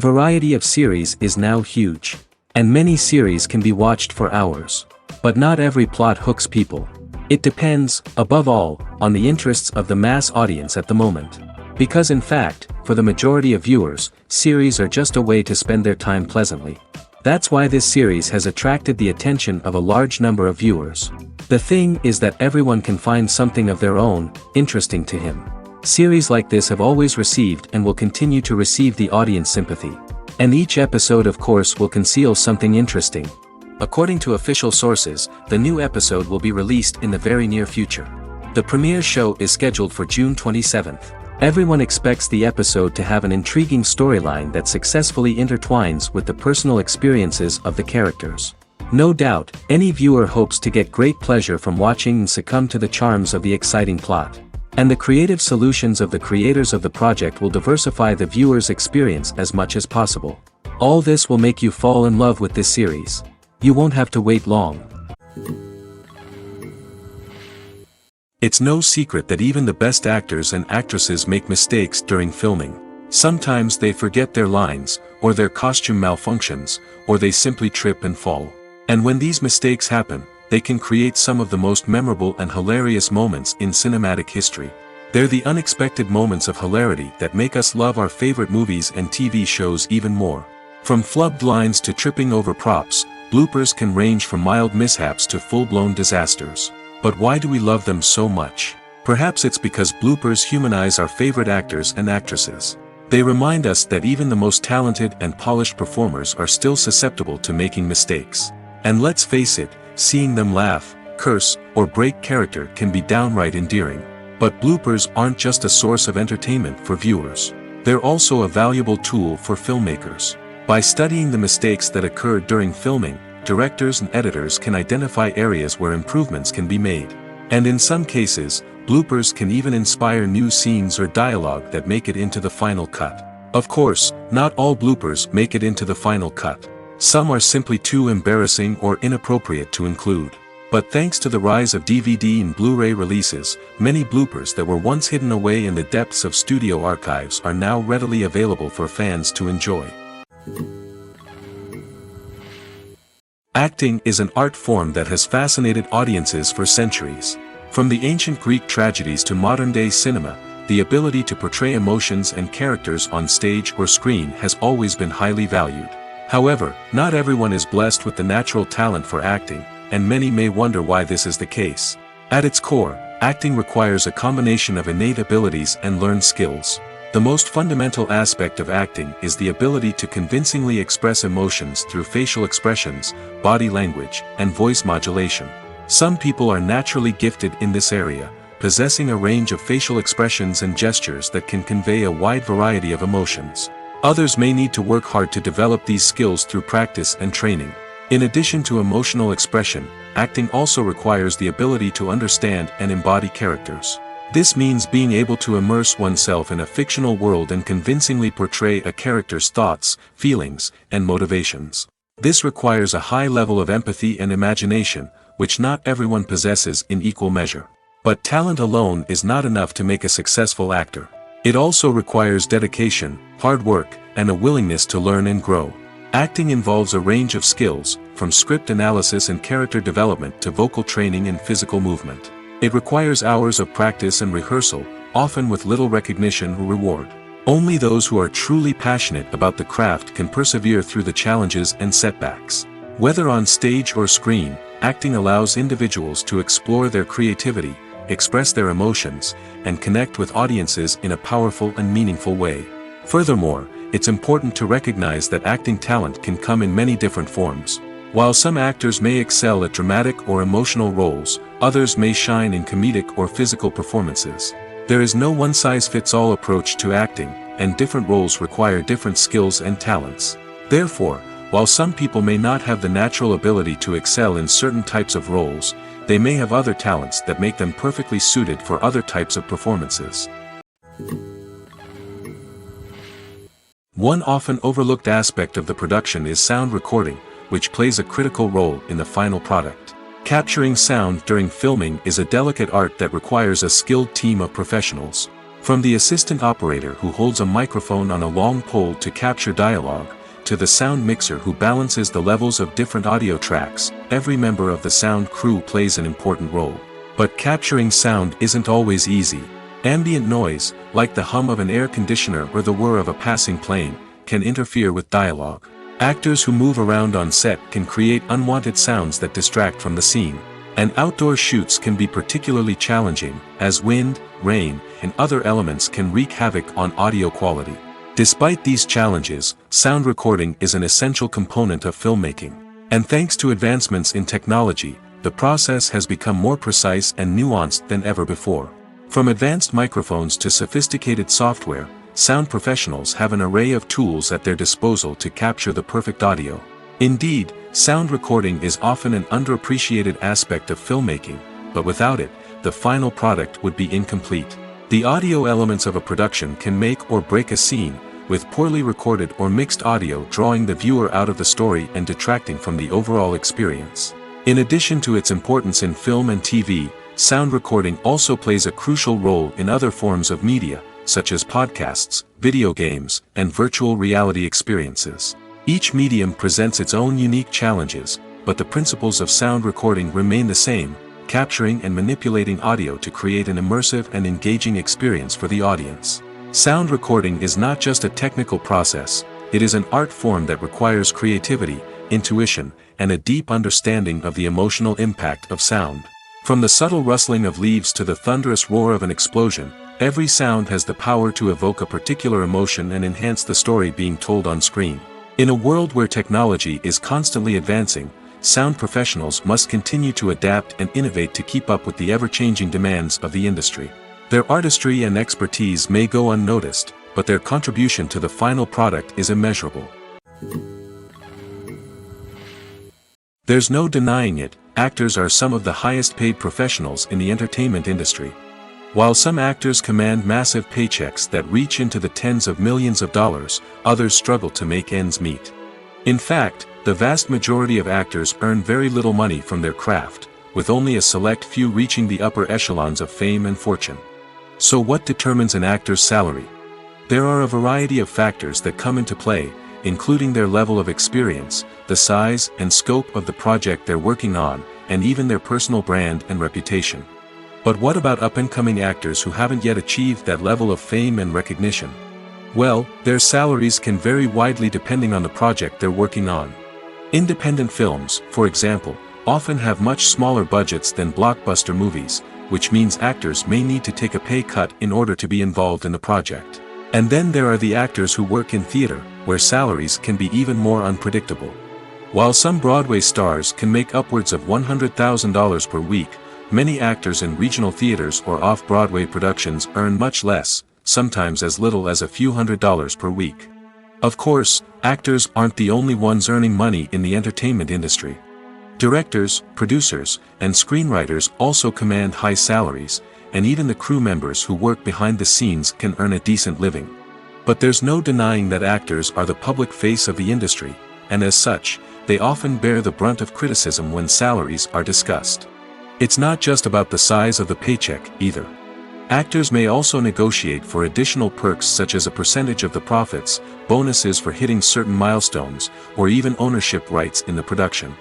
The variety of series is now huge. And many series can be watched for hours. But not every plot hooks people. It depends, above all, on the interests of the mass audience at the moment. Because in fact, for the majority of viewers, series are just a way to spend their time pleasantly. That's why this series has attracted the attention of a large number of viewers. The thing is that everyone can find something of their own, interesting to him. Series like this have always received and will continue to receive the audience sympathy. And each episode of course will conceal something interesting. According to official sources, the new episode will be released in the very near future. The premiere show is scheduled for June 27th. Everyone expects the episode to have an intriguing storyline that successfully intertwines with the personal experiences of the characters. No doubt, any viewer hopes to get great pleasure from watching and succumb to the charms of the exciting plot. And the creative solutions of the creators of the project will diversify the viewer's experience as much as possible. All this will make you fall in love with this series. You won't have to wait long. It's no secret that even the best actors and actresses make mistakes during filming. Sometimes they forget their lines, or their costume malfunctions, or they simply trip and fall. And when these mistakes happen, they can create some of the most memorable and hilarious moments in cinematic history. They're the unexpected moments of hilarity that make us love our favorite movies and TV shows even more. From flubbed lines to tripping over props, bloopers can range from mild mishaps to full-blown disasters. But why do we love them so much? Perhaps it's because bloopers humanize our favorite actors and actresses. They remind us that even the most talented and polished performers are still susceptible to making mistakes. And let's face it, seeing them laugh, curse, or break character can be downright endearing. But bloopers aren't just a source of entertainment for viewers. They're also a valuable tool for filmmakers. By studying the mistakes that occurred during filming, directors and editors can identify areas where improvements can be made. And in some cases, bloopers can even inspire new scenes or dialogue that make it into the final cut. Of course, not all bloopers make it into the final cut. Some are simply too embarrassing or inappropriate to include. But thanks to the rise of DVD and Blu-ray releases, many bloopers that were once hidden away in the depths of studio archives are now readily available for fans to enjoy. Acting is an art form that has fascinated audiences for centuries. From the ancient Greek tragedies to modern-day cinema, the ability to portray emotions and characters on stage or screen has always been highly valued. However, not everyone is blessed with the natural talent for acting, and many may wonder why this is the case. At its core, acting requires a combination of innate abilities and learned skills. The most fundamental aspect of acting is the ability to convincingly express emotions through facial expressions, body language, and voice modulation. Some people are naturally gifted in this area, possessing a range of facial expressions and gestures that can convey a wide variety of emotions. Others may need to work hard to develop these skills through practice and training. In addition to emotional expression, acting also requires the ability to understand and embody characters. This means being able to immerse oneself in a fictional world and convincingly portray a character's thoughts, feelings, and motivations. This requires a high level of empathy and imagination, which not everyone possesses in equal measure. But talent alone is not enough to make a successful actor. It also requires dedication, hard work, and a willingness to learn and grow. Acting involves a range of skills, from script analysis and character development to vocal training and physical movement. It requires hours of practice and rehearsal, often with little recognition or reward. Only those who are truly passionate about the craft can persevere through the challenges and setbacks. Whether on stage or screen, acting allows individuals to explore their creativity, express their emotions, and connect with audiences in a powerful and meaningful way. Furthermore, it's important to recognize that acting talent can come in many different forms. While some actors may excel at dramatic or emotional roles, others may shine in comedic or physical performances. There is no one-size-fits-all approach to acting, and different roles require different skills and talents. Therefore, while some people may not have the natural ability to excel in certain types of roles, they may have other talents that make them perfectly suited for other types of performances. One often overlooked aspect of the production is sound recording, which plays a critical role in the final product. Capturing sound during filming is a delicate art that requires a skilled team of professionals. From the assistant operator who holds a microphone on a long pole to capture dialogue, to the sound mixer who balances the levels of different audio tracks, every member of the sound crew plays an important role. But capturing sound isn't always easy. Ambient noise, like the hum of an air conditioner or the whir of a passing plane, can interfere with dialogue. Actors who move around on set can create unwanted sounds that distract from the scene. And outdoor shoots can be particularly challenging, as wind, rain, and other elements can wreak havoc on audio quality. Despite these challenges, sound recording is an essential component of filmmaking. And thanks to advancements in technology, the process has become more precise and nuanced than ever before. From advanced microphones to sophisticated software, sound professionals have an array of tools at their disposal to capture the perfect audio. Indeed, sound recording is often an underappreciated aspect of filmmaking, but without it, the final product would be incomplete. The audio elements of a production can make or break a scene, with poorly recorded or mixed audio drawing the viewer out of the story and detracting from the overall experience. In addition to its importance in film and TV, sound recording also plays a crucial role in other forms of media, such as podcasts, video games, and virtual reality experiences. Each medium presents its own unique challenges, but the principles of sound recording remain the same, capturing and manipulating audio to create an immersive and engaging experience for the audience. Sound recording is not just a technical process, it is an art form that requires creativity, intuition, and a deep understanding of the emotional impact of sound. From the subtle rustling of leaves to the thunderous roar of an explosion, every sound has the power to evoke a particular emotion and enhance the story being told on screen. In a world where technology is constantly advancing, sound professionals must continue to adapt and innovate to keep up with the ever-changing demands of the industry. Their artistry and expertise may go unnoticed, but their contribution to the final product is immeasurable. There's no denying it, actors are some of the highest-paid professionals in the entertainment industry. While some actors command massive paychecks that reach into the tens of millions of dollars, others struggle to make ends meet. In fact, the vast majority of actors earn very little money from their craft, with only a select few reaching the upper echelons of fame and fortune. So what determines an actor's salary? There are a variety of factors that come into play, including their level of experience, the size and scope of the project they're working on, and even their personal brand and reputation. But what about up-and-coming actors who haven't yet achieved that level of fame and recognition? Well, their salaries can vary widely depending on the project they're working on. Independent films, for example, often have much smaller budgets than blockbuster movies, which means actors may need to take a pay cut in order to be involved in the project. And then there are the actors who work in theater, where salaries can be even more unpredictable. While some Broadway stars can make upwards of $100,000 per week, many actors in regional theaters or off-Broadway productions earn much less, sometimes as little as a few $100s per week. Of course, actors aren't the only ones earning money in the entertainment industry. Directors, producers, and screenwriters also command high salaries, and even the crew members who work behind the scenes can earn a decent living. But there's no denying that actors are the public face of the industry, and as such, they often bear the brunt of criticism when salaries are discussed. It's not just about the size of the paycheck, either. Actors may also negotiate for additional perks such as a percentage of the profits, bonuses for hitting certain milestones, or even ownership rights in the production.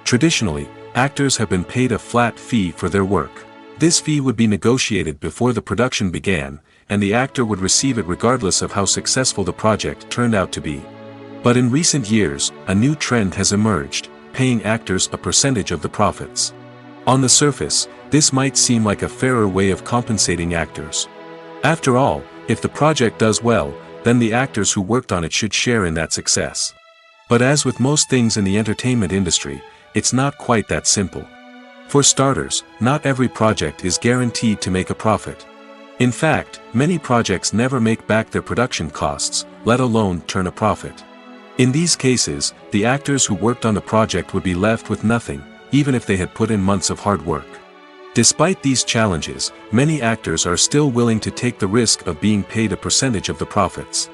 Traditionally, actors have been paid a flat fee for their work. This fee would be negotiated before the production began, and the actor would receive it regardless of how successful the project turned out to be. But in recent years, a new trend has emerged, paying actors a percentage of the profits. On the surface, this might seem like a fairer way of compensating actors. After all, if the project does well, then the actors who worked on it should share in that success. But as with most things in the entertainment industry, it's not quite that simple. For starters, not every project is guaranteed to make a profit. In fact, many projects never make back their production costs, let alone turn a profit. In these cases, the actors who worked on the project would be left with nothing, even if they had put in months of hard work. Despite these challenges, many actors are still willing to take the risk of being paid a percentage of the profits.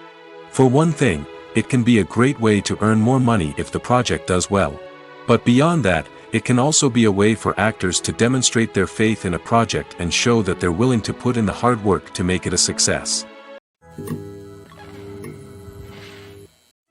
For one thing, it can be a great way to earn more money if the project does well. But beyond that, it can also be a way for actors to demonstrate their faith in a project and show that they're willing to put in the hard work to make it a success.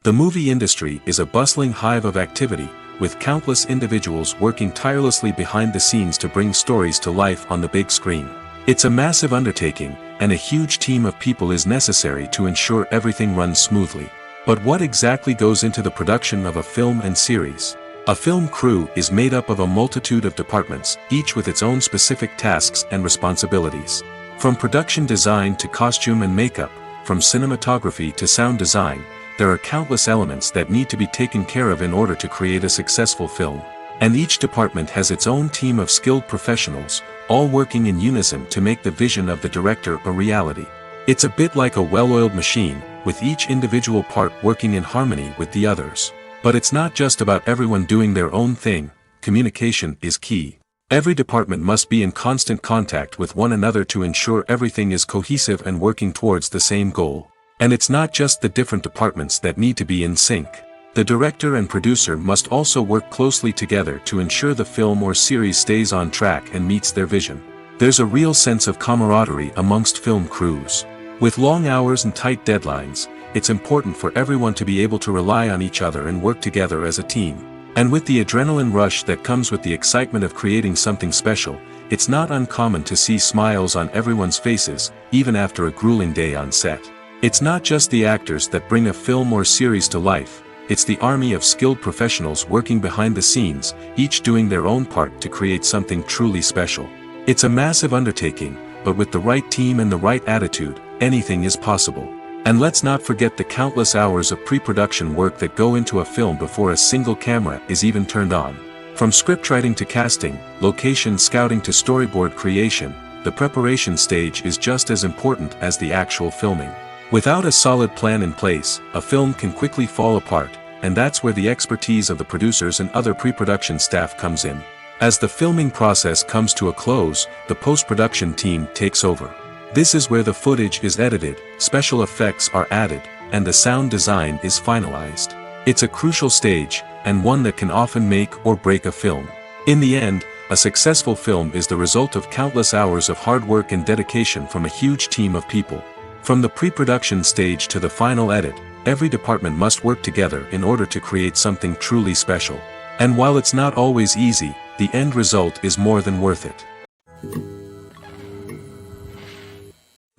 The movie industry is a bustling hive of activity, with countless individuals working tirelessly behind the scenes to bring stories to life on the big screen. It's a massive undertaking, and a huge team of people is necessary to ensure everything runs smoothly. But what exactly goes into the production of a film and series? A film crew is made up of a multitude of departments, each with its own specific tasks and responsibilities. From production design to costume and makeup, from cinematography to sound design, there are countless elements that need to be taken care of in order to create a successful film. And each department has its own team of skilled professionals, all working in unison to make the vision of the director a reality. It's a bit like a well-oiled machine, with each individual part working in harmony with the others. But it's not just about everyone doing their own thing, communication is key. Every department must be in constant contact with one another to ensure everything is cohesive and working towards the same goal. And it's not just the different departments that need to be in sync. The director and producer must also work closely together to ensure the film or series stays on track and meets their vision. There's a real sense of camaraderie amongst film crews. With long hours and tight deadlines, it's important for everyone to be able to rely on each other and work together as a team. And with the adrenaline rush that comes with the excitement of creating something special, it's not uncommon to see smiles on everyone's faces, even after a grueling day on set. It's not just the actors that bring a film or series to life, it's the army of skilled professionals working behind the scenes, each doing their own part to create something truly special. It's a massive undertaking, but with the right team and the right attitude, anything is possible. And let's not forget the countless hours of pre-production work that go into a film before a single camera is even turned on. From scriptwriting to casting, location scouting to storyboard creation, the preparation stage is just as important as the actual filming. Without a solid plan in place, a film can quickly fall apart, and that's where the expertise of the producers and other pre-production staff comes in. As the filming process comes to a close, the post-production team takes over. This is where the footage is edited, special effects are added, and the sound design is finalized. It's a crucial stage, and one that can often make or break a film. In the end, a successful film is the result of countless hours of hard work and dedication from a huge team of people. From the pre-production stage to the final edit, every department must work together in order to create something truly special. And while it's not always easy, the end result is more than worth it.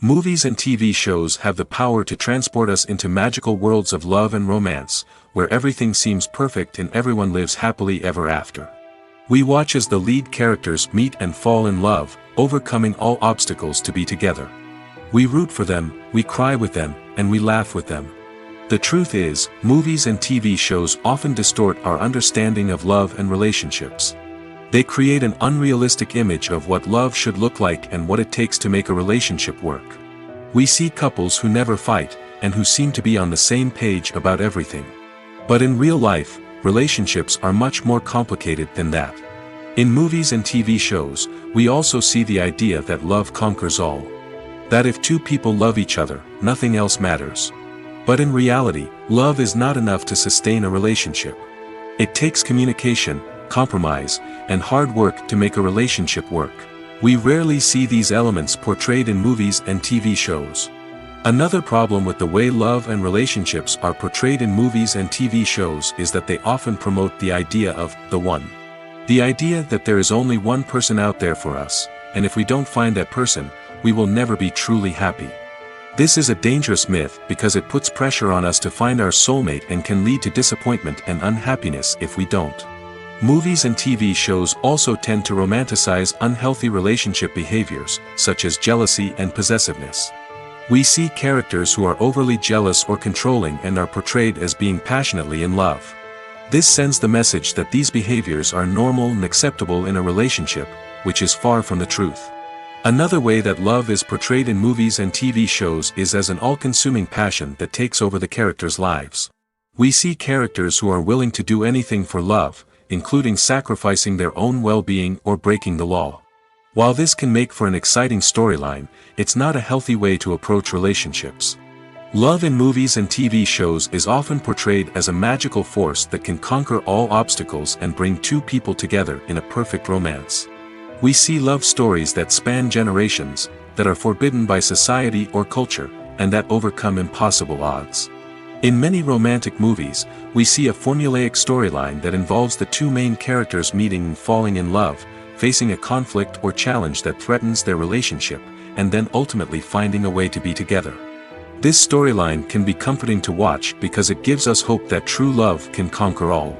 Movies and TV shows have the power to transport us into magical worlds of love and romance, where everything seems perfect and everyone lives happily ever after. We watch as the lead characters meet and fall in love, overcoming all obstacles to be together. We root for them, we cry with them, and we laugh with them. The truth is, movies and TV shows often distort our understanding of love and relationships. They create an unrealistic image of what love should look like and what it takes to make a relationship work. We see couples who never fight, and who seem to be on the same page about everything. But in real life, relationships are much more complicated than that. In movies and TV shows, we also see the idea that love conquers all. That if two people love each other, nothing else matters. But in reality, love is not enough to sustain a relationship. It takes communication, compromise, and hard work to make a relationship work. We rarely see these elements portrayed in movies and TV shows. Another problem with the way love and relationships are portrayed in movies and TV shows is that they often promote the idea of the one. The idea that there is only one person out there for us, and if we don't find that person, we will never be truly happy. This is a dangerous myth because it puts pressure on us to find our soulmate and can lead to disappointment and unhappiness if we don't. Movies and TV shows also tend to romanticize unhealthy relationship behaviors, such as jealousy and possessiveness. We see characters who are overly jealous or controlling and are portrayed as being passionately in love. This sends the message that these behaviors are normal and acceptable in a relationship, which is far from the truth. Another way that love is portrayed in movies and TV shows is as an all-consuming passion that takes over the characters' lives. We see characters who are willing to do anything for love, including sacrificing their own well-being or breaking the law. While this can make for an exciting storyline, it's not a healthy way to approach relationships. Love in movies and TV shows is often portrayed as a magical force that can conquer all obstacles and bring two people together in a perfect romance. We see love stories that span generations, that are forbidden by society or culture, and that overcome impossible odds. In many romantic movies, we see a formulaic storyline that involves the two main characters meeting and falling in love, facing a conflict or challenge that threatens their relationship, and then ultimately finding a way to be together. This storyline can be comforting to watch because it gives us hope that true love can conquer all.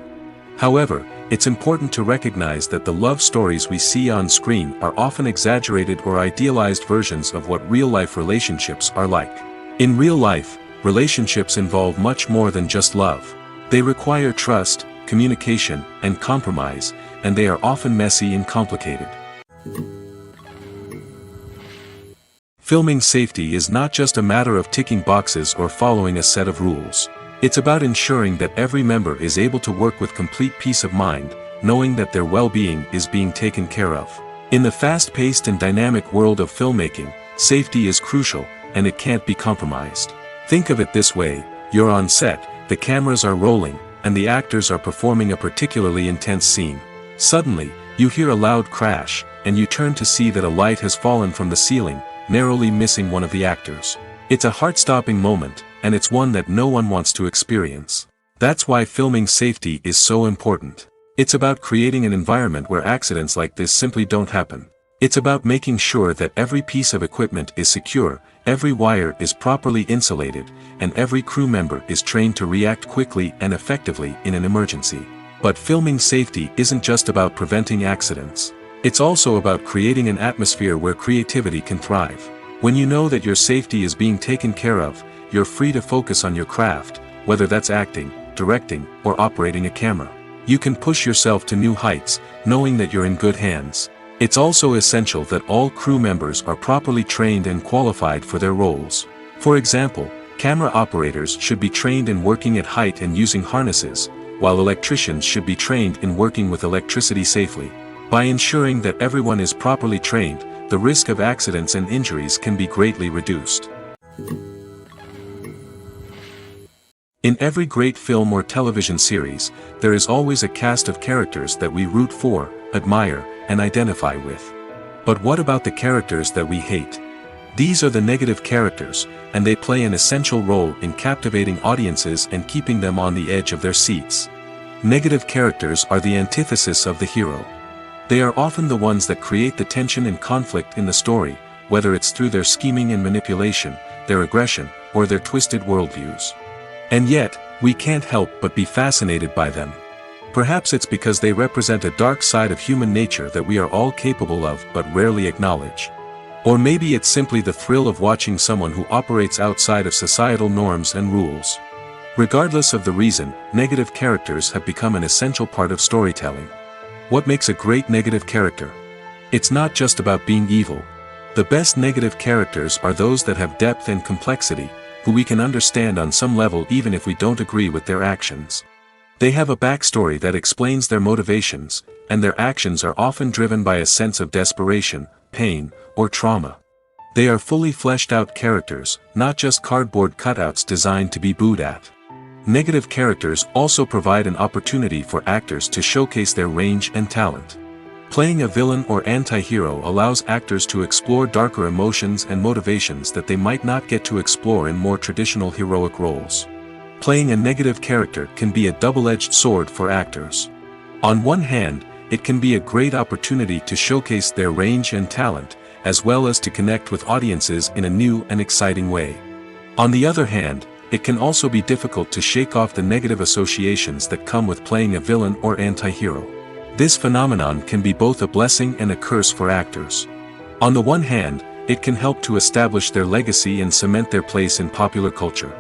However, it's important to recognize that the love stories we see on screen are often exaggerated or idealized versions of what real-life relationships are like. In real life, relationships involve much more than just love. They require trust, communication, and compromise, and they are often messy and complicated. Filming safety is not just a matter of ticking boxes or following a set of rules. It's about ensuring that every member is able to work with complete peace of mind, knowing that their well-being is being taken care of. In the fast-paced and dynamic world of filmmaking, safety is crucial, and it can't be compromised. Think of it this way: you're on set, the cameras are rolling, and the actors are performing a particularly intense scene. Suddenly, you hear a loud crash, and you turn to see that a light has fallen from the ceiling, narrowly missing one of the actors. It's a heart-stopping moment, and it's one that no one wants to experience. That's why filming safety is so important. It's about creating an environment where accidents like this simply don't happen. It's about making sure that every piece of equipment is secure, every wire is properly insulated, and every crew member is trained to react quickly and effectively in an emergency. But filming safety isn't just about preventing accidents. It's also about creating an atmosphere where creativity can thrive. When you know that your safety is being taken care of, you're free to focus on your craft, whether that's acting, directing, or operating a camera. You can push yourself to new heights, knowing that you're in good hands. It's also essential that all crew members are properly trained and qualified for their roles. For example, camera operators should be trained in working at height and using harnesses, while electricians should be trained in working with electricity safely. By ensuring that everyone is properly trained, the risk of accidents and injuries can be greatly reduced. In every great film or television series, there is always a cast of characters that we root for, admire, and identify with. But what about the characters that we hate? These are the negative characters, and they play an essential role in captivating audiences and keeping them on the edge of their seats. Negative characters are the antithesis of the hero. They are often the ones that create the tension and conflict in the story, whether it's through their scheming and manipulation, their aggression, or their twisted worldviews. And yet, we can't help but be fascinated by them. Perhaps it's because they represent a dark side of human nature that we are all capable of but rarely acknowledge. Or maybe it's simply the thrill of watching someone who operates outside of societal norms and rules. Regardless of the reason, negative characters have become an essential part of storytelling. What makes a great negative character? It's not just about being evil. The best negative characters are those that have depth and complexity, who we can understand on some level even if we don't agree with their actions. They have a backstory that explains their motivations, and their actions are often driven by a sense of desperation, pain, or trauma. They are fully fleshed out characters, not just cardboard cutouts designed to be booed at. Negative characters also provide an opportunity for actors to showcase their range and talent. Playing a villain or anti-hero allows actors to explore darker emotions and motivations that they might not get to explore in more traditional heroic roles. Playing a negative character can be a double-edged sword for actors. On one hand, it can be a great opportunity to showcase their range and talent, as well as to connect with audiences in a new and exciting way. On the other hand, it can also be difficult to shake off the negative associations that come with playing a villain or anti-hero. This phenomenon can be both a blessing and a curse for actors. On the one hand, it can help to establish their legacy and cement their place in popular culture.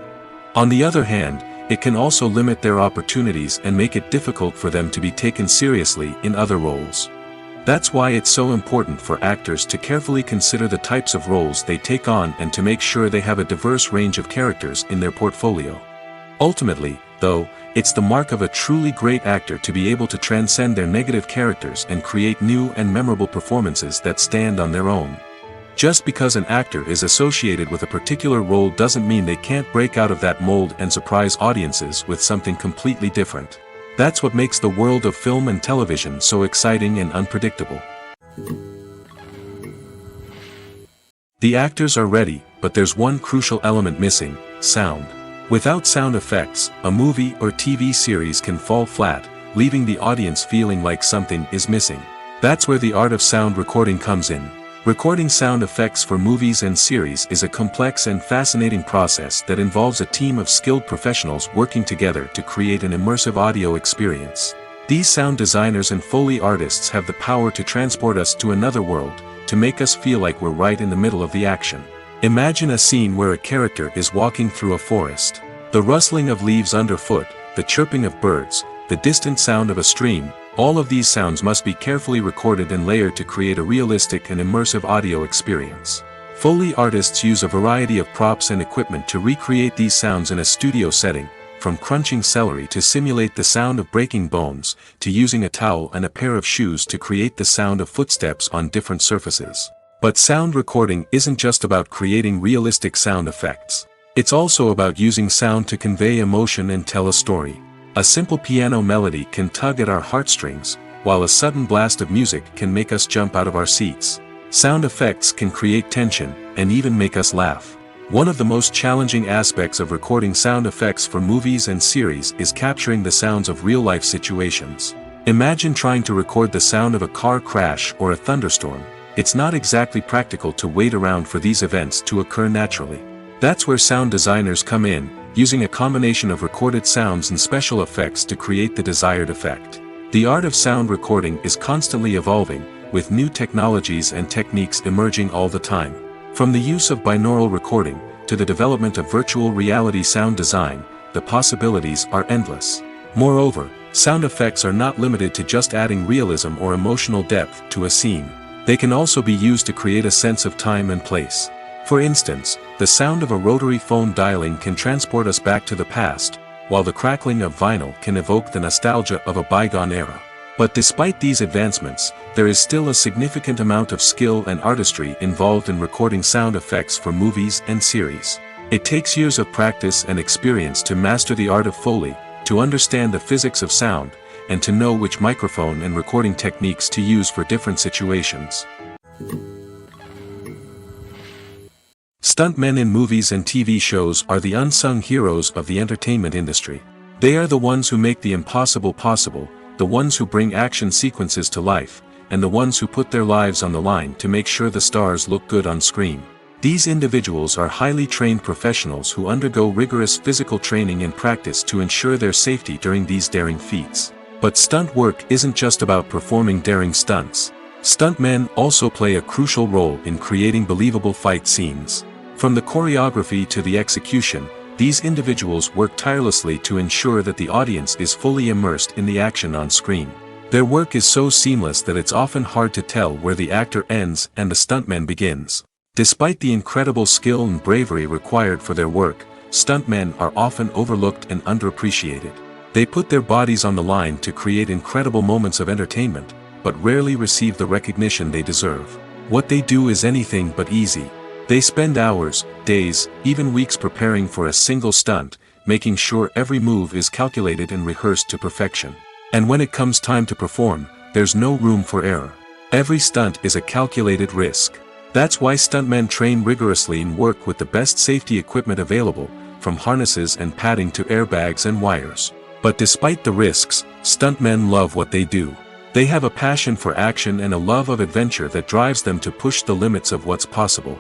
On the other hand, it can also limit their opportunities and make it difficult for them to be taken seriously in other roles. That's why it's so important for actors to carefully consider the types of roles they take on and to make sure they have a diverse range of characters in their portfolio. Ultimately, though, it's the mark of a truly great actor to be able to transcend their negative characters and create new and memorable performances that stand on their own. Just because an actor is associated with a particular role doesn't mean they can't break out of that mold and surprise audiences with something completely different. That's what makes the world of film and television so exciting and unpredictable. The actors are ready, but there's one crucial element missing: sound. Without sound effects, a movie or TV series can fall flat, leaving the audience feeling like something is missing. That's where the art of sound recording comes in. Recording sound effects for movies and series is a complex and fascinating process that involves a team of skilled professionals working together to create an immersive audio experience. These sound designers and Foley artists have the power to transport us to another world, to make us feel like we're right in the middle of the action. Imagine a scene where a character is walking through a forest. The rustling of leaves underfoot, the chirping of birds, the distant sound of a stream, all of these sounds must be carefully recorded and layered to create a realistic and immersive audio experience. Foley artists use a variety of props and equipment to recreate these sounds in a studio setting, from crunching celery to simulate the sound of breaking bones, to using a towel and a pair of shoes to create the sound of footsteps on different surfaces. But sound recording isn't just about creating realistic sound effects. It's also about using sound to convey emotion and tell a story. A simple piano melody can tug at our heartstrings, while a sudden blast of music can make us jump out of our seats. Sound effects can create tension, and even make us laugh. One of the most challenging aspects of recording sound effects for movies and series is capturing the sounds of real-life situations. Imagine trying to record the sound of a car crash or a thunderstorm. It's not exactly practical to wait around for these events to occur naturally. That's where sound designers come in, using a combination of recorded sounds and special effects to create the desired effect. The art of sound recording is constantly evolving, with new technologies and techniques emerging all the time. From the use of binaural recording, to the development of virtual reality sound design, the possibilities are endless. Moreover, sound effects are not limited to just adding realism or emotional depth to a scene. They can also be used to create a sense of time and place. For instance, the sound of a rotary phone dialing can transport us back to the past, while the crackling of vinyl can evoke the nostalgia of a bygone era. But despite these advancements, there is still a significant amount of skill and artistry involved in recording sound effects for movies and series. It takes years of practice and experience to master the art of Foley, to understand the physics of sound, and to know which microphone and recording techniques to use for different situations. Stuntmen in movies and TV shows are the unsung heroes of the entertainment industry. They are the ones who make the impossible possible, the ones who bring action sequences to life, and the ones who put their lives on the line to make sure the stars look good on screen. These individuals are highly trained professionals who undergo rigorous physical training and practice to ensure their safety during these daring feats. But stunt work isn't just about performing daring stunts. Stuntmen also play a crucial role in creating believable fight scenes. From the choreography to the execution, these individuals work tirelessly to ensure that the audience is fully immersed in the action on screen. Their work is so seamless that it's often hard to tell where the actor ends and the stuntman begins. Despite the incredible skill and bravery required for their work, stuntmen are often overlooked and underappreciated. They put their bodies on the line to create incredible moments of entertainment, but rarely receive the recognition they deserve. What they do is anything but easy. They spend hours, days, even weeks preparing for a single stunt, making sure every move is calculated and rehearsed to perfection. And when it comes time to perform, there's no room for error. Every stunt is a calculated risk. That's why stuntmen train rigorously and work with the best safety equipment available, from harnesses and padding to airbags and wires. But despite the risks, stuntmen love what they do. They have a passion for action and a love of adventure that drives them to push the limits of what's possible.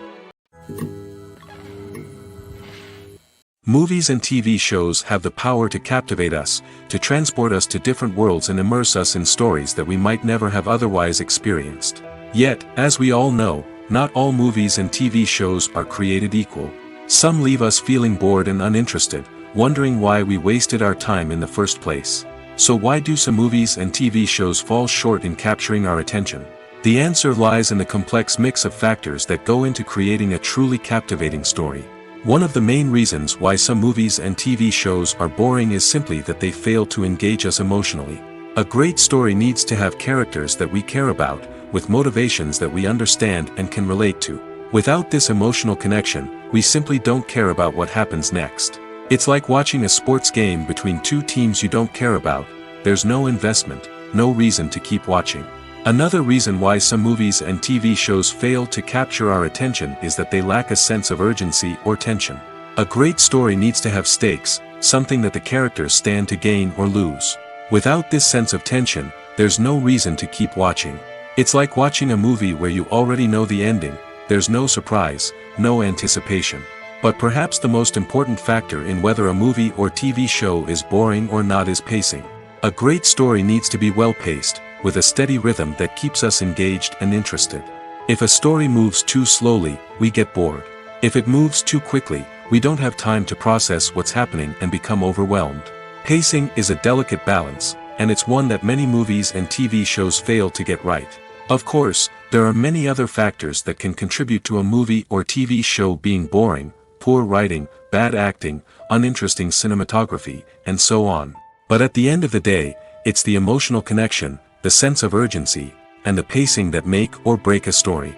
Movies and TV shows have the power to captivate us, to transport us to different worlds and immerse us in stories that we might never have otherwise experienced. Yet, as we all know, not all movies and TV shows are created equal. Some leave us feeling bored and uninterested, wondering why we wasted our time in the first place. So why do some movies and TV shows fall short in capturing our attention? The answer lies in the complex mix of factors that go into creating a truly captivating story. One of the main reasons why some movies and TV shows are boring is simply that they fail to engage us emotionally. A great story needs to have characters that we care about, with motivations that we understand and can relate to. Without this emotional connection, we simply don't care about what happens next. It's like watching a sports game between two teams you don't care about. There's no investment, no reason to keep watching. Another reason why some movies and TV shows fail to capture our attention is that they lack a sense of urgency or tension. A great story needs to have stakes, something that the characters stand to gain or lose. Without this sense of tension, there's no reason to keep watching. It's like watching a movie where you already know the ending. There's no surprise, no anticipation. But perhaps the most important factor in whether a movie or TV show is boring or not is pacing. A great story needs to be well-paced, with a steady rhythm that keeps us engaged and interested. If a story moves too slowly, we get bored. If it moves too quickly, we don't have time to process what's happening and become overwhelmed. Pacing is a delicate balance, and it's one that many movies and TV shows fail to get right. Of course, there are many other factors that can contribute to a movie or TV show being boring: poor writing, bad acting, uninteresting cinematography, and so on. But at the end of the day, it's the emotional connection, the sense of urgency, and the pacing that make or break a story.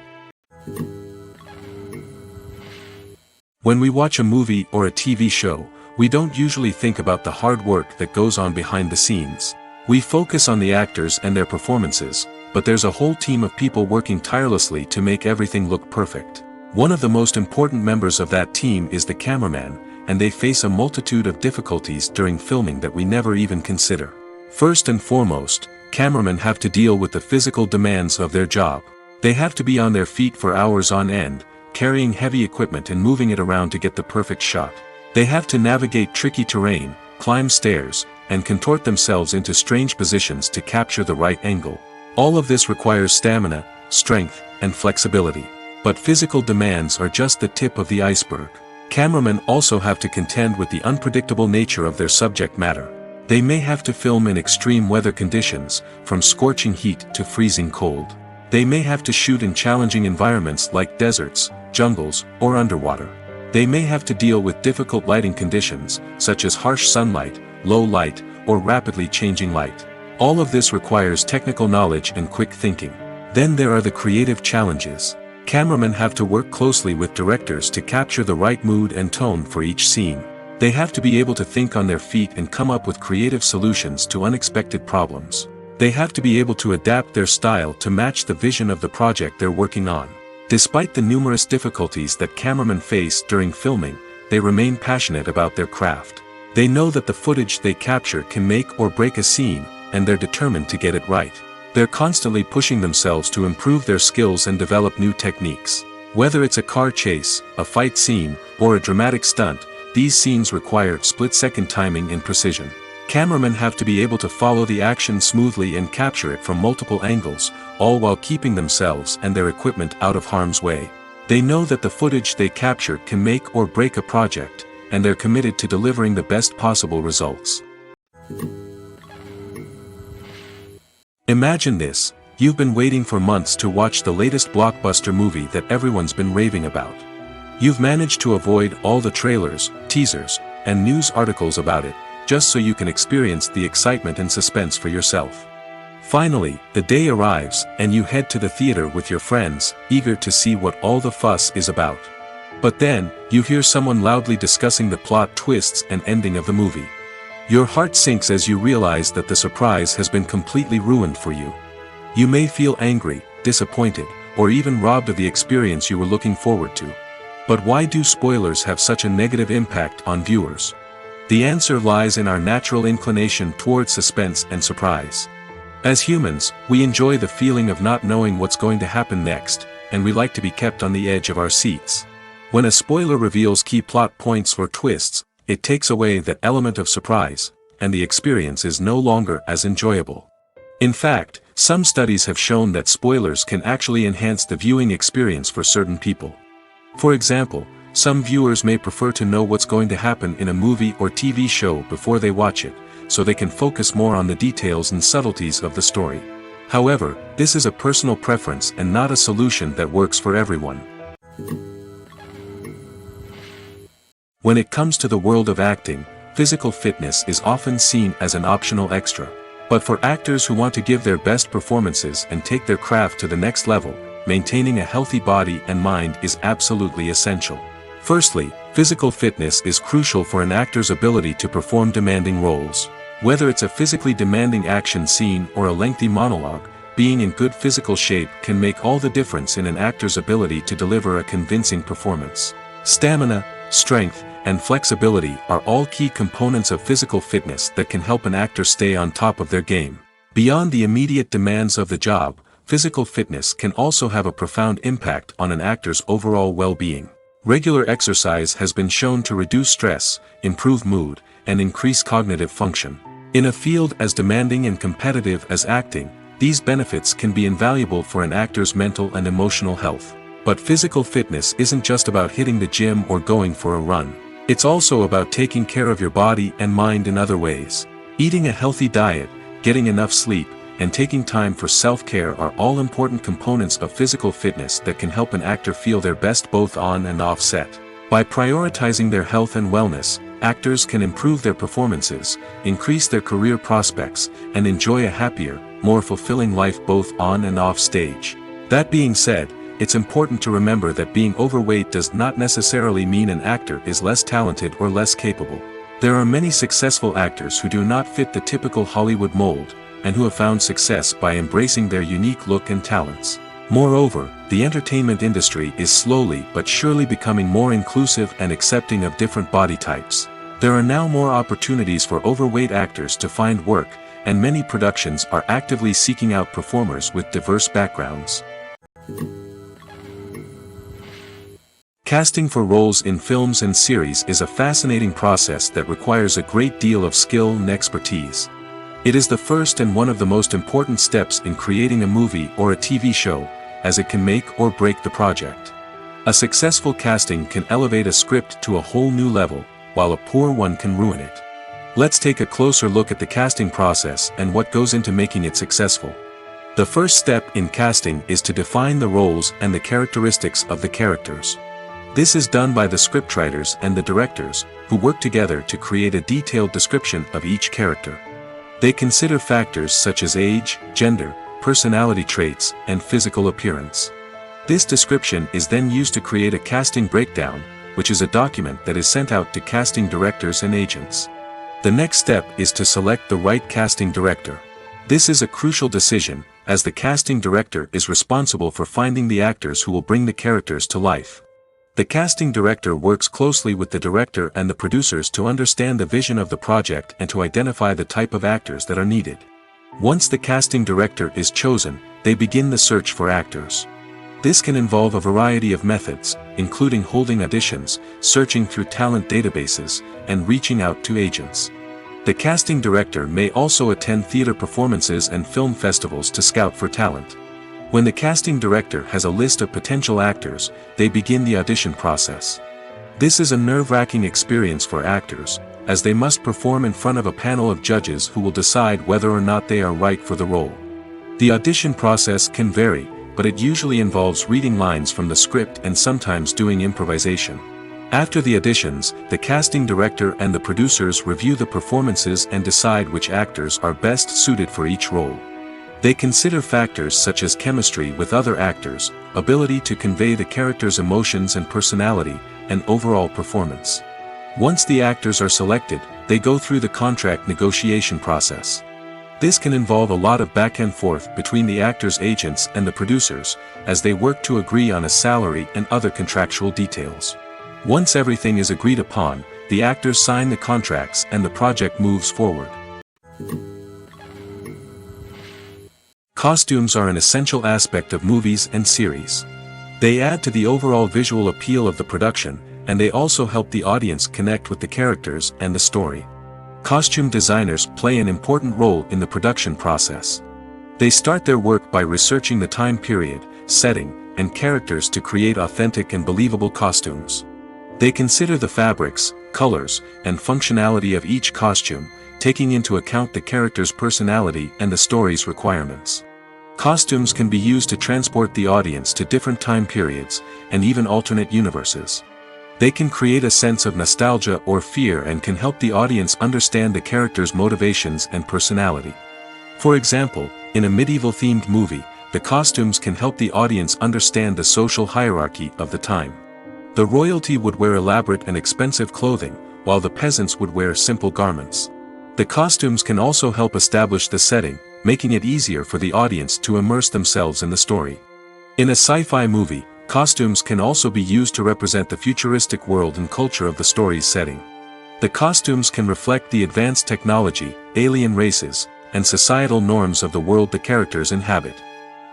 When we watch a movie or a TV show, we don't usually think about the hard work that goes on behind the scenes. We focus on the actors and their performances, but there's a whole team of people working tirelessly to make everything look perfect. One of the most important members of that team is the cameraman, and they face a multitude of difficulties during filming that we never even consider. First and foremost, cameramen have to deal with the physical demands of their job. They have to be on their feet for hours on end, carrying heavy equipment and moving it around to get the perfect shot. They have to navigate tricky terrain, climb stairs, and contort themselves into strange positions to capture the right angle. All of this requires stamina, strength, and flexibility. But physical demands are just the tip of the iceberg. Cameramen also have to contend with the unpredictable nature of their subject matter. They may have to film in extreme weather conditions, from scorching heat to freezing cold. They may have to shoot in challenging environments like deserts, jungles, or underwater. They may have to deal with difficult lighting conditions, such as harsh sunlight, low light, or rapidly changing light. All of this requires technical knowledge and quick thinking. Then there are the creative challenges. Cameramen have to work closely with directors to capture the right mood and tone for each scene. They have to be able to think on their feet and come up with creative solutions to unexpected problems. They have to be able to adapt their style to match the vision of the project they're working on. Despite the numerous difficulties that cameramen face during filming, they remain passionate about their craft. They know that the footage they capture can make or break a scene, and they're determined to get it right. They're constantly pushing themselves to improve their skills and develop new techniques. Whether it's a car chase, a fight scene, or a dramatic stunt, these scenes require split-second timing and precision. Cameramen have to be able to follow the action smoothly and capture it from multiple angles, all while keeping themselves and their equipment out of harm's way. They know that the footage they capture can make or break a project, and they're committed to delivering the best possible results. Imagine this: you've been waiting for months to watch the latest blockbuster movie that everyone's been raving about. You've managed to avoid all the trailers, teasers, and news articles about it, just so you can experience the excitement and suspense for yourself. Finally, the day arrives, and you head to the theater with your friends, eager to see what all the fuss is about. But then, you hear someone loudly discussing the plot twists and ending of the movie. Your heart sinks as you realize that the surprise has been completely ruined for you. You may feel angry, disappointed, or even robbed of the experience you were looking forward to. But why do spoilers have such a negative impact on viewers? The answer lies in our natural inclination towards suspense and surprise. As humans, we enjoy the feeling of not knowing what's going to happen next, and we like to be kept on the edge of our seats. When a spoiler reveals key plot points or twists, It takes away that element of surprise, and the experience is no longer as enjoyable. In fact, some studies have shown that spoilers can actually enhance the viewing experience for certain people. For example, some viewers may prefer to know what's going to happen in a movie or TV show before they watch it, so they can focus more on the details and subtleties of the story. However, this is a personal preference and not a solution that works for everyone. When it comes to the world of acting, physical fitness is often seen as an optional extra. But for actors who want to give their best performances and take their craft to the next level, maintaining a healthy body and mind is absolutely essential. Firstly, physical fitness is crucial for an actor's ability to perform demanding roles. Whether it's a physically demanding action scene or a lengthy monologue, being in good physical shape can make all the difference in an actor's ability to deliver a convincing performance. Stamina, strength, and flexibility are all key components of physical fitness that can help an actor stay on top of their game. Beyond the immediate demands of the job, physical fitness can also have a profound impact on an actor's overall well-being. Regular exercise has been shown to reduce stress, improve mood, and increase cognitive function. In a field as demanding and competitive as acting, these benefits can be invaluable for an actor's mental and emotional health. But physical fitness isn't just about hitting the gym or going for a run. It's also about taking care of your body and mind in other ways. Eating a healthy diet, getting enough sleep, and taking time for self-care are all important components of physical fitness that can help an actor feel their best both on and off set. By prioritizing their health and wellness, actors can improve their performances, increase their career prospects, and enjoy a happier, more fulfilling life both on and off stage. That being said, it's important to remember that being overweight does not necessarily mean an actor is less talented or less capable. There are many successful actors who do not fit the typical Hollywood mold, and who have found success by embracing their unique look and talents. Moreover, the entertainment industry is slowly but surely becoming more inclusive and accepting of different body types. There are now more opportunities for overweight actors to find work, and many productions are actively seeking out performers with diverse backgrounds. Casting for roles in films and series is a fascinating process that requires a great deal of skill and expertise. It is the first and one of the most important steps in creating a movie or a TV show, as it can make or break the project. A successful casting can elevate a script to a whole new level, while a poor one can ruin it. Let's take a closer look at the casting process and what goes into making it successful. The first step in casting is to define the roles and the characteristics of the characters. This is done by the scriptwriters and the directors, who work together to create a detailed description of each character. They consider factors such as age, gender, personality traits, and physical appearance. This description is then used to create a casting breakdown, which is a document that is sent out to casting directors and agents. The next step is to select the right casting director. This is a crucial decision, as the casting director is responsible for finding the actors who will bring the characters to life. The casting director works closely with the director and the producers to understand the vision of the project and to identify the type of actors that are needed. Once the casting director is chosen, they begin the search for actors. This can involve a variety of methods, including holding auditions, searching through talent databases, and reaching out to agents. The casting director may also attend theater performances and film festivals to scout for talent. When the casting director has a list of potential actors, they begin the audition process. This is a nerve-wracking experience for actors, as they must perform in front of a panel of judges who will decide whether or not they are right for the role. The audition process can vary, but it usually involves reading lines from the script and sometimes doing improvisation. After the auditions, the casting director and the producers review the performances and decide which actors are best suited for each role. They consider factors such as chemistry with other actors, ability to convey the character's emotions and personality, and overall performance. Once the actors are selected, they go through the contract negotiation process. This can involve a lot of back and forth between the actors' agents and the producers, as they work to agree on a salary and other contractual details. Once everything is agreed upon, the actors sign the contracts and the project moves forward. Costumes are an essential aspect of movies and series. They add to the overall visual appeal of the production, and they also help the audience connect with the characters and the story. Costume designers play an important role in the production process. They start their work by researching the time period, setting, and characters to create authentic and believable costumes. They consider the fabrics, colors, and functionality of each costume, taking into account the character's personality and the story's requirements. Costumes can be used to transport the audience to different time periods, and even alternate universes. They can create a sense of nostalgia or fear and can help the audience understand the character's motivations and personality. For example, in a medieval-themed movie, the costumes can help the audience understand the social hierarchy of the time. The royalty would wear elaborate and expensive clothing, while the peasants would wear simple garments. The costumes can also help establish the setting, making it easier for the audience to immerse themselves in the story. In a sci-fi movie, costumes can also be used to represent the futuristic world and culture of the story's setting. The costumes can reflect the advanced technology, alien races, and societal norms of the world the characters inhabit.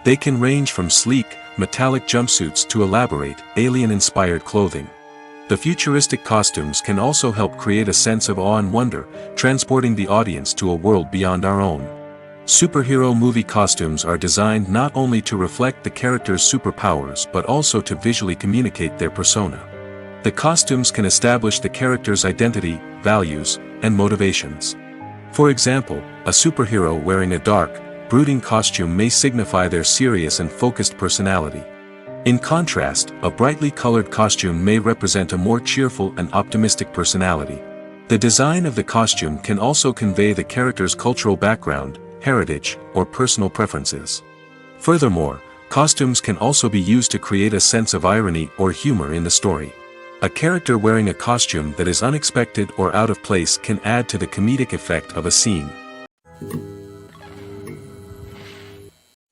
They can range from sleek, metallic jumpsuits to elaborate, alien-inspired clothing. The futuristic costumes can also help create a sense of awe and wonder, transporting the audience to a world beyond our own. Superhero movie costumes are designed not only to reflect the character's superpowers but also to visually communicate their persona. The costumes can establish the character's identity, values, and motivations. For example, a superhero wearing a dark, brooding costume may signify their serious and focused personality. In contrast, a brightly colored costume may represent a more cheerful and optimistic personality. The design of the costume can also convey the character's cultural background, heritage, or personal preferences. Furthermore, costumes can also be used to create a sense of irony or humor in the story. A character wearing a costume that is unexpected or out of place can add to the comedic effect of a scene.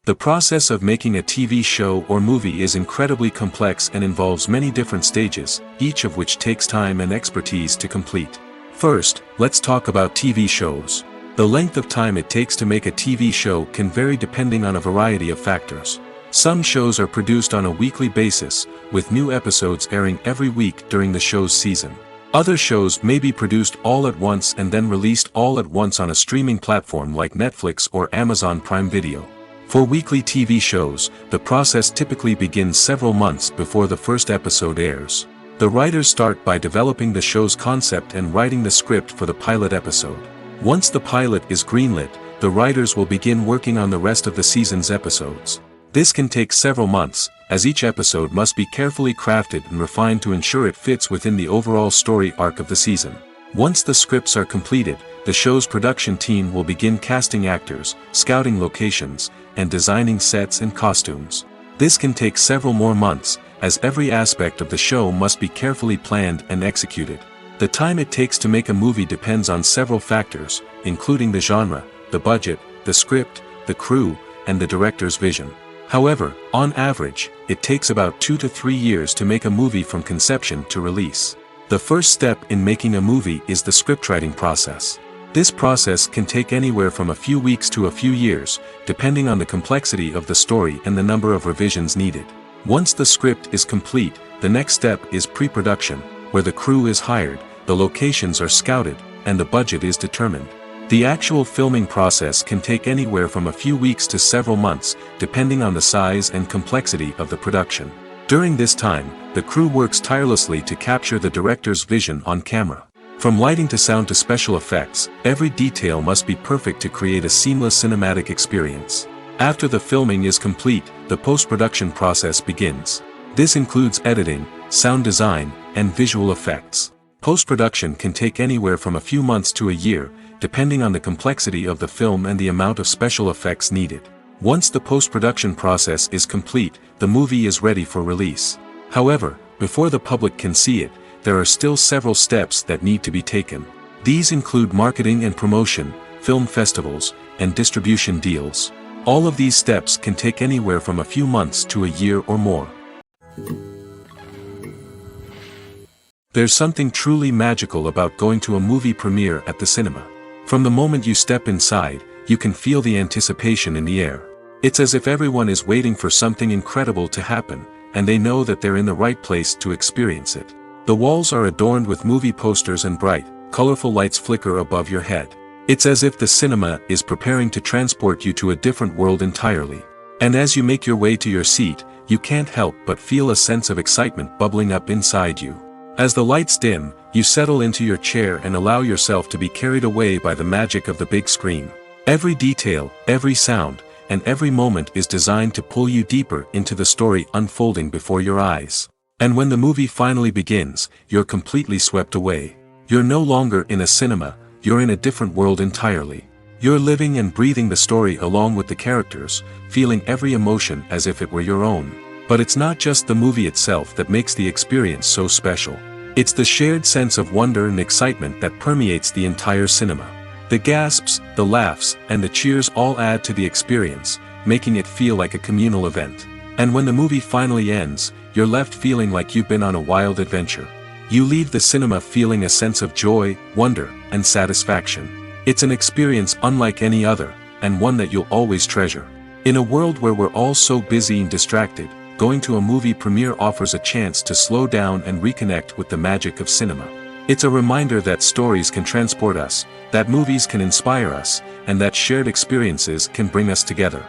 The process of making a TV show or movie is incredibly complex and involves many different stages, each of which takes time and expertise to complete. First, let's talk about TV shows. The length of time it takes to make a TV show can vary depending on a variety of factors. Some shows are produced on a weekly basis, with new episodes airing every week during the show's season. Other shows may be produced all at once and then released all at once on a streaming platform like Netflix or Amazon Prime Video. For weekly TV shows, the process typically begins several months before the first episode airs. The writers start by developing the show's concept and writing the script for the pilot episode. Once the pilot is greenlit, the writers will begin working on the rest of the season's episodes. This can take several months, as each episode must be carefully crafted and refined to ensure it fits within the overall story arc of the season. Once the scripts are completed, the show's production team will begin casting actors, scouting locations, and designing sets and costumes. This can take several more months, as every aspect of the show must be carefully planned and executed. The time it takes to make a movie depends on several factors, including the genre, the budget, the script, the crew, and the director's vision. However, on average, it takes about 2 to 3 years to make a movie from conception to release. The first step in making a movie is the scriptwriting process. This process can take anywhere from a few weeks to a few years, depending on the complexity of the story and the number of revisions needed. Once the script is complete, the next step is pre-production, where the crew is hired, the locations are scouted, and the budget is determined. The actual filming process can take anywhere from a few weeks to several months, depending on the size and complexity of the production. During this time, the crew works tirelessly to capture the director's vision on camera. From lighting to sound to special effects, every detail must be perfect to create a seamless cinematic experience. After the filming is complete, the post-production process begins. This includes editing, sound design, and visual effects. Post-production can take anywhere from a few months to a year, depending on the complexity of the film and the amount of special effects needed. Once the post-production process is complete, the movie is ready for release. However, before the public can see it, there are still several steps that need to be taken. These include marketing and promotion, film festivals, and distribution deals. All of these steps can take anywhere from a few months to a year or more. There's something truly magical about going to a movie premiere at the cinema. From the moment you step inside, you can feel the anticipation in the air. It's as if everyone is waiting for something incredible to happen, and they know that they're in the right place to experience it. The walls are adorned with movie posters and bright, colorful lights flicker above your head. It's as if the cinema is preparing to transport you to a different world entirely. And as you make your way to your seat, you can't help but feel a sense of excitement bubbling up inside you. As the lights dim, you settle into your chair and allow yourself to be carried away by the magic of the big screen. Every detail, every sound, and every moment is designed to pull you deeper into the story unfolding before your eyes. And when the movie finally begins, you're completely swept away. You're no longer in a cinema, you're in a different world entirely. You're living and breathing the story along with the characters, feeling every emotion as if it were your own. But it's not just the movie itself that makes the experience so special. It's the shared sense of wonder and excitement that permeates the entire cinema. The gasps, the laughs, and the cheers all add to the experience, making it feel like a communal event. And when the movie finally ends, you're left feeling like you've been on a wild adventure. You leave the cinema feeling a sense of joy, wonder, and satisfaction. It's an experience unlike any other, and one that you'll always treasure. In a world where we're all so busy and distracted, going to a movie premiere offers a chance to slow down and reconnect with the magic of cinema. It's a reminder that stories can transport us, that movies can inspire us, and that shared experiences can bring us together.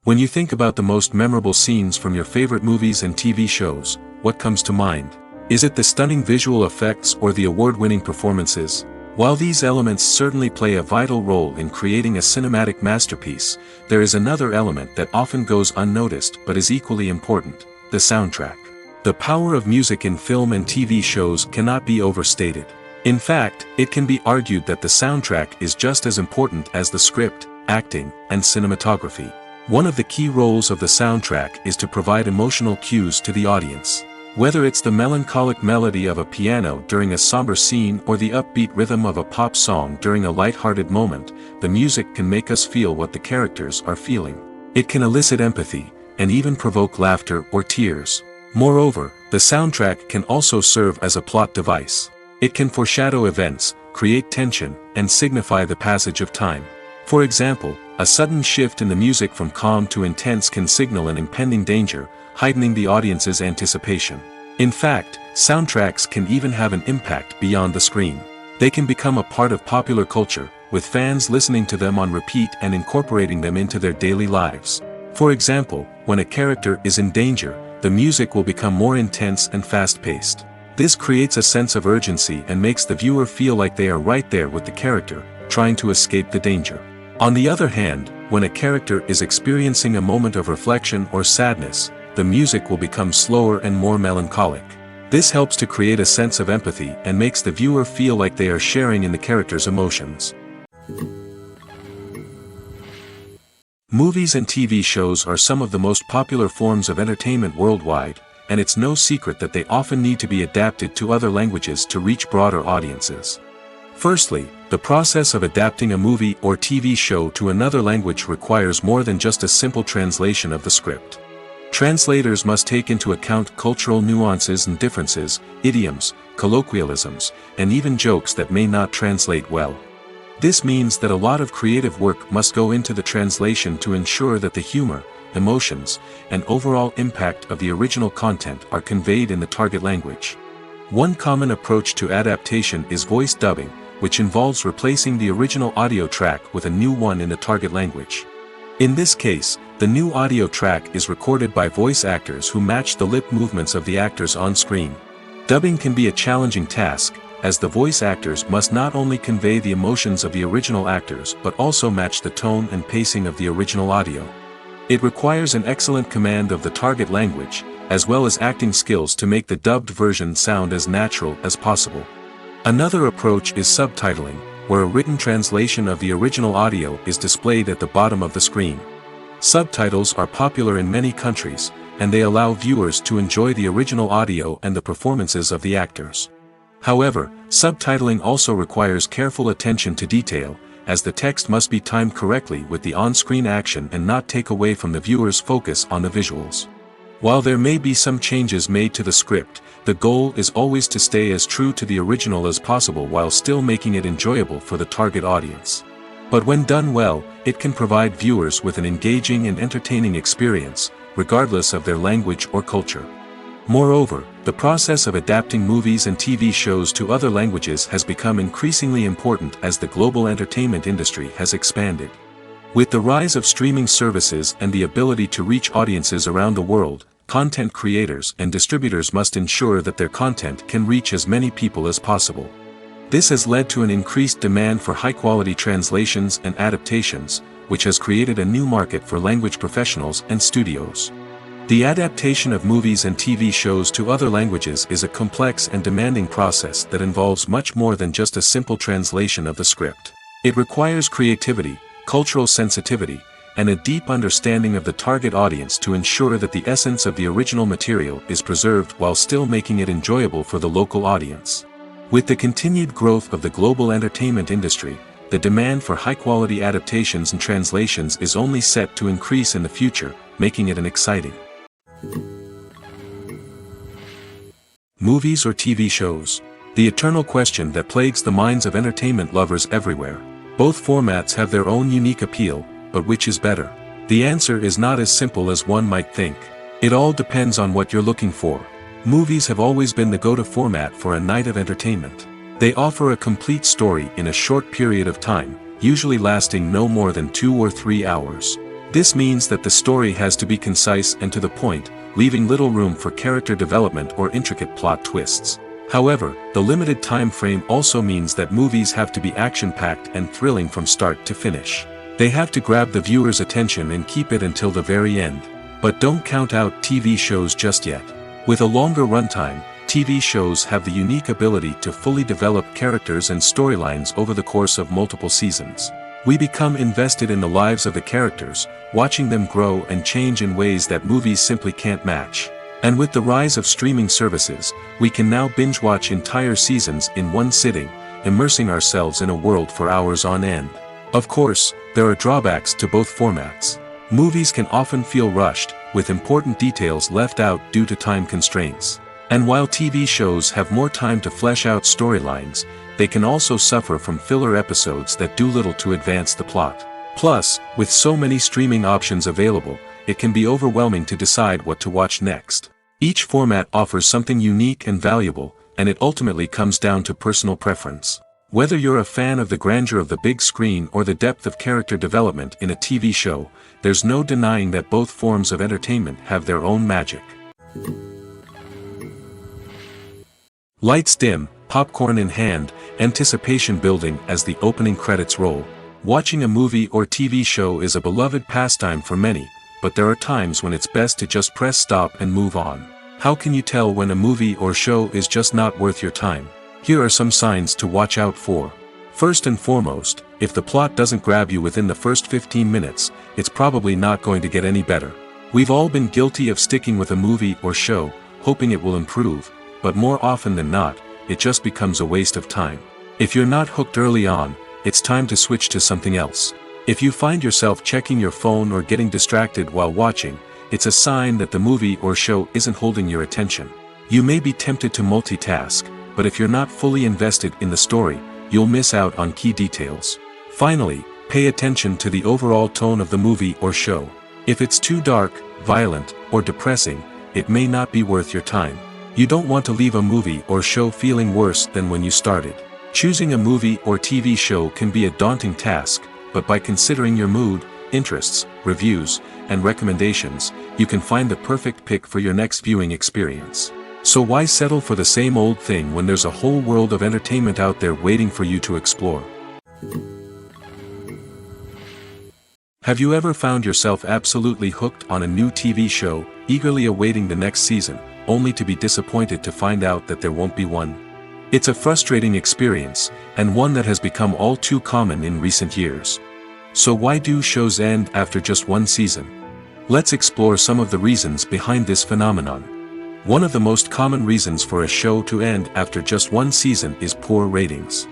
When you think about the most memorable scenes from your favorite movies and TV shows, what comes to mind? Is it the stunning visual effects or the award-winning performances? While these elements certainly play a vital role in creating a cinematic masterpiece, there is another element that often goes unnoticed but is equally important: the soundtrack. The power of music in film and TV shows cannot be overstated. In fact, it can be argued that the soundtrack is just as important as the script, acting, and cinematography. One of the key roles of the soundtrack is to provide emotional cues to the audience. Whether it's the melancholic melody of a piano during a somber scene or the upbeat rhythm of a pop song during a light-hearted moment, the music can make us feel what the characters are feeling. It can elicit empathy, and even provoke laughter or tears. Moreover, the soundtrack can also serve as a plot device. It can foreshadow events, create tension, and signify the passage of time. For example, a sudden shift in the music from calm to intense can signal an impending danger, heightening the audience's anticipation. In fact, soundtracks can even have an impact beyond the screen. They can become a part of popular culture, with fans listening to them on repeat and incorporating them into their daily lives. For example, when a character is in danger, the music will become more intense and fast-paced. This creates a sense of urgency and makes the viewer feel like they are right there with the character, trying to escape the danger. On the other hand, when a character is experiencing a moment of reflection or sadness, the music will become slower and more melancholic. This helps to create a sense of empathy and makes the viewer feel like they are sharing in the character's emotions. Movies and TV shows are some of the most popular forms of entertainment worldwide, and it's no secret that they often need to be adapted to other languages to reach broader audiences. Firstly, the process of adapting a movie or TV show to another language requires more than just a simple translation of the script. Translators must take into account cultural nuances and differences, idioms, colloquialisms, and even jokes that may not translate well. This means that a lot of creative work must go into the translation to ensure that the humor, emotions, and overall impact of the original content are conveyed in the target language. One common approach to adaptation is voice dubbing, which involves replacing the original audio track with a new one in the target language. In this case, the new audio track is recorded by voice actors who match the lip movements of the actors on screen. Dubbing can be a challenging task, as the voice actors must not only convey the emotions of the original actors but also match the tone and pacing of the original audio. It requires an excellent command of the target language, as well as acting skills to make the dubbed version sound as natural as possible. Another approach is subtitling, where a written translation of the original audio is displayed at the bottom of the screen. Subtitles are popular in many countries, and they allow viewers to enjoy the original audio and the performances of the actors. However, subtitling also requires careful attention to detail, as the text must be timed correctly with the on-screen action and not take away from the viewer's focus on the visuals. While there may be some changes made to the script, the goal is always to stay as true to the original as possible while still making it enjoyable for the target audience. But when done well, it can provide viewers with an engaging and entertaining experience, regardless of their language or culture. Moreover, the process of adapting movies and TV shows to other languages has become increasingly important as the global entertainment industry has expanded. With the rise of streaming services and the ability to reach audiences around the world, content creators and distributors must ensure that their content can reach as many people as possible. This has led to an increased demand for high-quality translations and adaptations, which has created a new market for language professionals and studios. The adaptation of movies and TV shows to other languages is a complex and demanding process that involves much more than just a simple translation of the script. It requires creativity, cultural sensitivity, and a deep understanding of the target audience to ensure that the essence of the original material is preserved while still making it enjoyable for the local audience. With the continued growth of the global entertainment industry, the demand for high-quality adaptations and translations is only set to increase in the future, making it an exciting. Movies or TV shows? The eternal question that plagues the minds of entertainment lovers everywhere. Both formats have their own unique appeal, but which is better? The answer is not as simple as one might think. It all depends on what you're looking for. Movies have always been the go-to format for a night of entertainment. They offer a complete story in a short period of time, usually lasting no more than 2 or 3 hours. This means that the story has to be concise and to the point, leaving little room for character development or intricate plot twists. However, the limited time frame also means that movies have to be action-packed and thrilling from start to finish. They have to grab the viewer's attention and keep it until the very end. But don't count out TV shows just yet. With a longer runtime, TV shows have the unique ability to fully develop characters and storylines over the course of multiple seasons. We become invested in the lives of the characters, watching them grow and change in ways that movies simply can't match. And with the rise of streaming services, we can now binge-watch entire seasons in one sitting, immersing ourselves in a world for hours on end. Of course, there are drawbacks to both formats. Movies can often feel rushed, with important details left out due to time constraints. And while TV shows have more time to flesh out storylines, they can also suffer from filler episodes that do little to advance the plot. Plus, with so many streaming options available, it can be overwhelming to decide what to watch next. Each format offers something unique and valuable, and it ultimately comes down to personal preference. Whether you're a fan of the grandeur of the big screen or the depth of character development in a TV show, there's no denying that both forms of entertainment have their own magic. Lights dim, popcorn in hand, anticipation building as the opening credits roll. Watching a movie or TV show is a beloved pastime for many, but there are times when it's best to just press stop and move on. How can you tell when a movie or show is just not worth your time? Here are some signs to watch out for. First and foremost, if the plot doesn't grab you within the first 15 minutes, it's probably not going to get any better. We've all been guilty of sticking with a movie or show, hoping it will improve, but more often than not, it just becomes a waste of time. If you're not hooked early on, it's time to switch to something else. If you find yourself checking your phone or getting distracted while watching, it's a sign that the movie or show isn't holding your attention. You may be tempted to multitask, but if you're not fully invested in the story, you'll miss out on key details. Finally, pay attention to the overall tone of the movie or show. If it's too dark, violent, or depressing, it may not be worth your time. You don't want to leave a movie or show feeling worse than when you started. Choosing a movie or TV show can be a daunting task, but by considering your mood, interests, reviews, and recommendations, you can find the perfect pick for your next viewing experience. So why settle for the same old thing when there's a whole world of entertainment out there waiting for you to explore? Have you ever found yourself absolutely hooked on a new TV show, eagerly awaiting the next season, only to be disappointed to find out that there won't be one? It's a frustrating experience, and one that has become all too common in recent years. So why do shows end after just one season? Let's explore some of the reasons behind this phenomenon. One of the most common reasons for a show to end after just one season is poor ratings.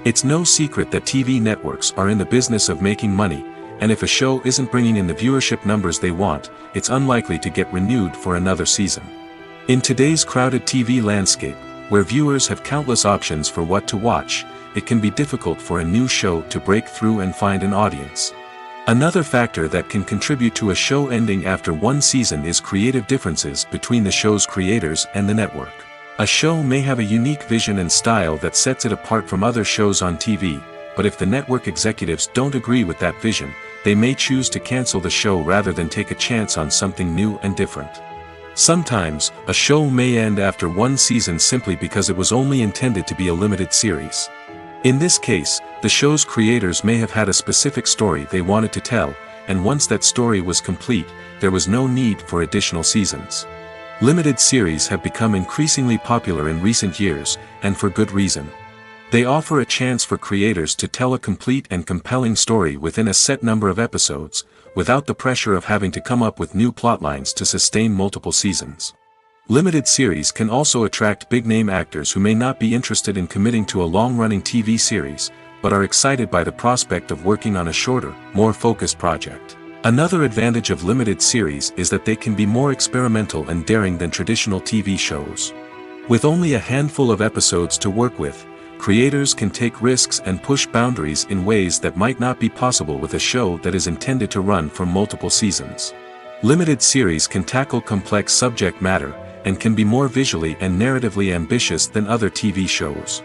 It's no secret that TV networks are in the business of making money, and if a show isn't bringing in the viewership numbers they want, it's unlikely to get renewed for another season. In today's crowded TV landscape, where viewers have countless options for what to watch, it can be difficult for a new show to break through and find an audience. Another factor that can contribute to a show ending after one season is creative differences between the show's creators and the network. A show may have a unique vision and style that sets it apart from other shows on TV, but if the network executives don't agree with that vision, they may choose to cancel the show rather than take a chance on something new and different. Sometimes, a show may end after one season simply because it was only intended to be a limited series. In this case, the show's creators may have had a specific story they wanted to tell, and once that story was complete, there was no need for additional seasons. Limited series have become increasingly popular in recent years, and for good reason. They offer a chance for creators to tell a complete and compelling story within a set number of episodes, without the pressure of having to come up with new plotlines to sustain multiple seasons. Limited series can also attract big-name actors who may not be interested in committing to a long-running TV series, but are excited by the prospect of working on a shorter, more focused project. Another advantage of limited series is that they can be more experimental and daring than traditional TV shows. With only a handful of episodes to work with, creators can take risks and push boundaries in ways that might not be possible with a show that is intended to run for multiple seasons. Limited series can tackle complex subject matter, and can be more visually and narratively ambitious than other TV shows.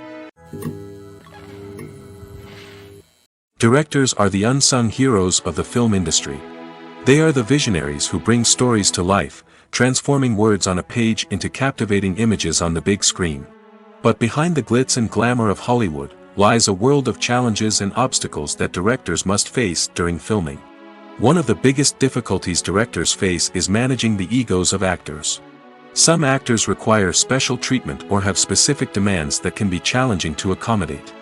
Directors are the unsung heroes of the film industry. They are the visionaries who bring stories to life, transforming words on a page into captivating images on the big screen. But behind the glitz and glamour of Hollywood, lies a world of challenges and obstacles that directors must face during filming. One of the biggest difficulties directors face is managing the egos of actors. Some actors require special treatment or have specific demands that can be challenging to accommodate.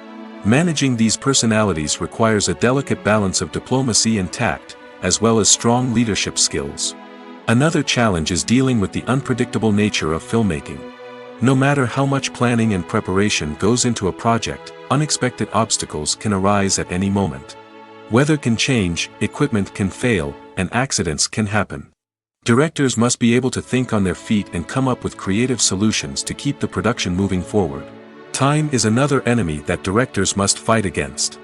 Managing these personalities requires a delicate balance of diplomacy and tact, as well as strong leadership skills. Another challenge is dealing with the unpredictable nature of filmmaking. No matter how much planning and preparation goes into a project, unexpected obstacles can arise at any moment. Weather can change, equipment can fail, and accidents can happen. Directors must be able to think on their feet and come up with creative solutions to keep the production moving forward. Time is another enemy that directors must fight against.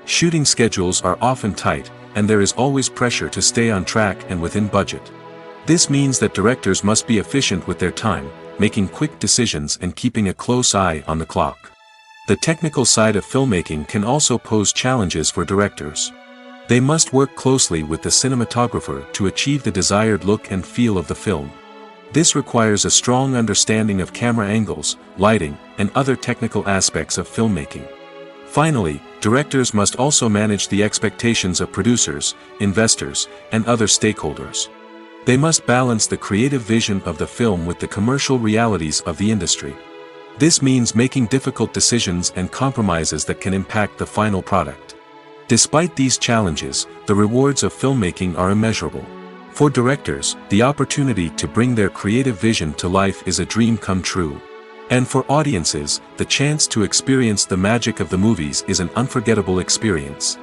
Shooting schedules are often tight, and there is always pressure to stay on track and within budget. This means that directors must be efficient with their time, making quick decisions and keeping a close eye on the clock. The technical side of filmmaking can also pose challenges for directors. They must work closely with the cinematographer to achieve the desired look and feel of the film. This requires a strong understanding of camera angles, lighting, and other technical aspects of filmmaking. Finally, directors must also manage the expectations of producers, investors, and other stakeholders. They must balance the creative vision of the film with the commercial realities of the industry. This means making difficult decisions and compromises that can impact the final product. Despite these challenges, the rewards of filmmaking are immeasurable. For directors, the opportunity to bring their creative vision to life is a dream come true. And for audiences, the chance to experience the magic of the movies is an unforgettable experience.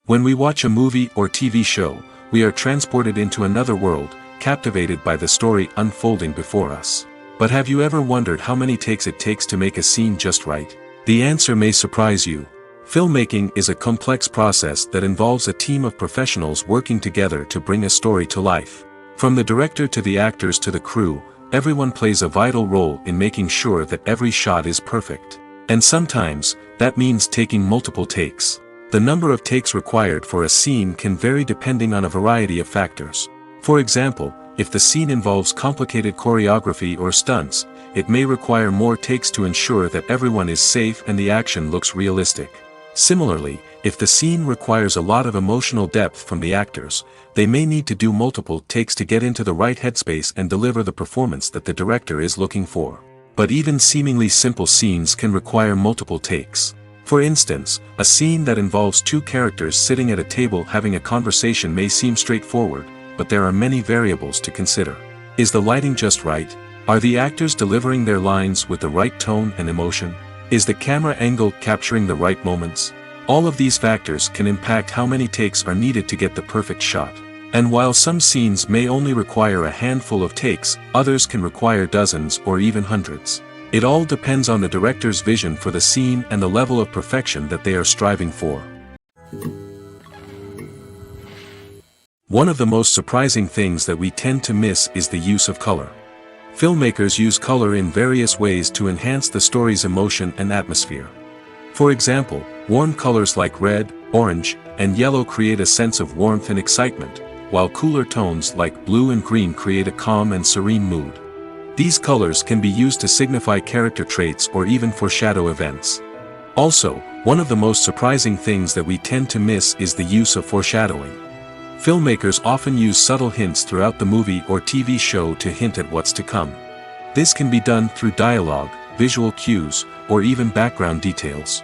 When we watch a movie or TV show, we are transported into another world, captivated by the story unfolding before us. But have you ever wondered how many takes it takes to make a scene just right? The answer may surprise you. Filmmaking is a complex process that involves a team of professionals working together to bring a story to life. From the director to the actors to the crew, everyone plays a vital role in making sure that every shot is perfect. And sometimes, that means taking multiple takes. The number of takes required for a scene can vary depending on a variety of factors. For example, if the scene involves complicated choreography or stunts, it may require more takes to ensure that everyone is safe and the action looks realistic. Similarly, if the scene requires a lot of emotional depth from the actors, they may need to do multiple takes to get into the right headspace and deliver the performance that the director is looking for. But even seemingly simple scenes can require multiple takes. For instance, a scene that involves two characters sitting at a table having a conversation may seem straightforward, but there are many variables to consider. Is the lighting just right? Are the actors delivering their lines with the right tone and emotion? Is the camera angle capturing the right moments? All of these factors can impact how many takes are needed to get the perfect shot. And while some scenes may only require a handful of takes, others can require dozens or even hundreds. It all depends on the director's vision for the scene and the level of perfection that they are striving for. One of the most surprising things that we tend to miss is the use of color. Filmmakers use color in various ways to enhance the story's emotion and atmosphere. For example, warm colors like red, orange, and yellow create a sense of warmth and excitement, while cooler tones like blue and green create a calm and serene mood. These colors can be used to signify character traits or even foreshadow events. Also, one of the most surprising things that we tend to miss is the use of foreshadowing. Filmmakers often use subtle hints throughout the movie or TV show to hint at what's to come. This can be done through dialogue, visual cues, or even background details.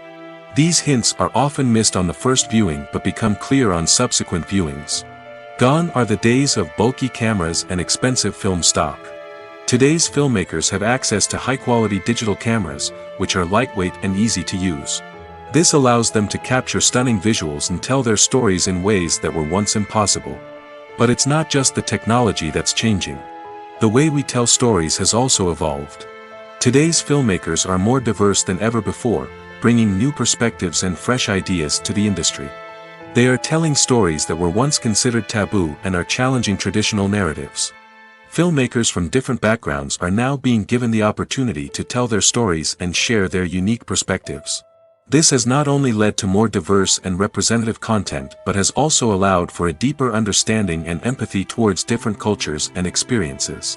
These hints are often missed on the first viewing but become clear on subsequent viewings. Gone are the days of bulky cameras and expensive film stock. Today's filmmakers have access to high-quality digital cameras, which are lightweight and easy to use. This allows them to capture stunning visuals and tell their stories in ways that were once impossible. But it's not just the technology that's changing. The way we tell stories has also evolved. Today's filmmakers are more diverse than ever before, bringing new perspectives and fresh ideas to the industry. They are telling stories that were once considered taboo and are challenging traditional narratives. Filmmakers from different backgrounds are now being given the opportunity to tell their stories and share their unique perspectives. This has not only led to more diverse and representative content but has also allowed for a deeper understanding and empathy towards different cultures and experiences.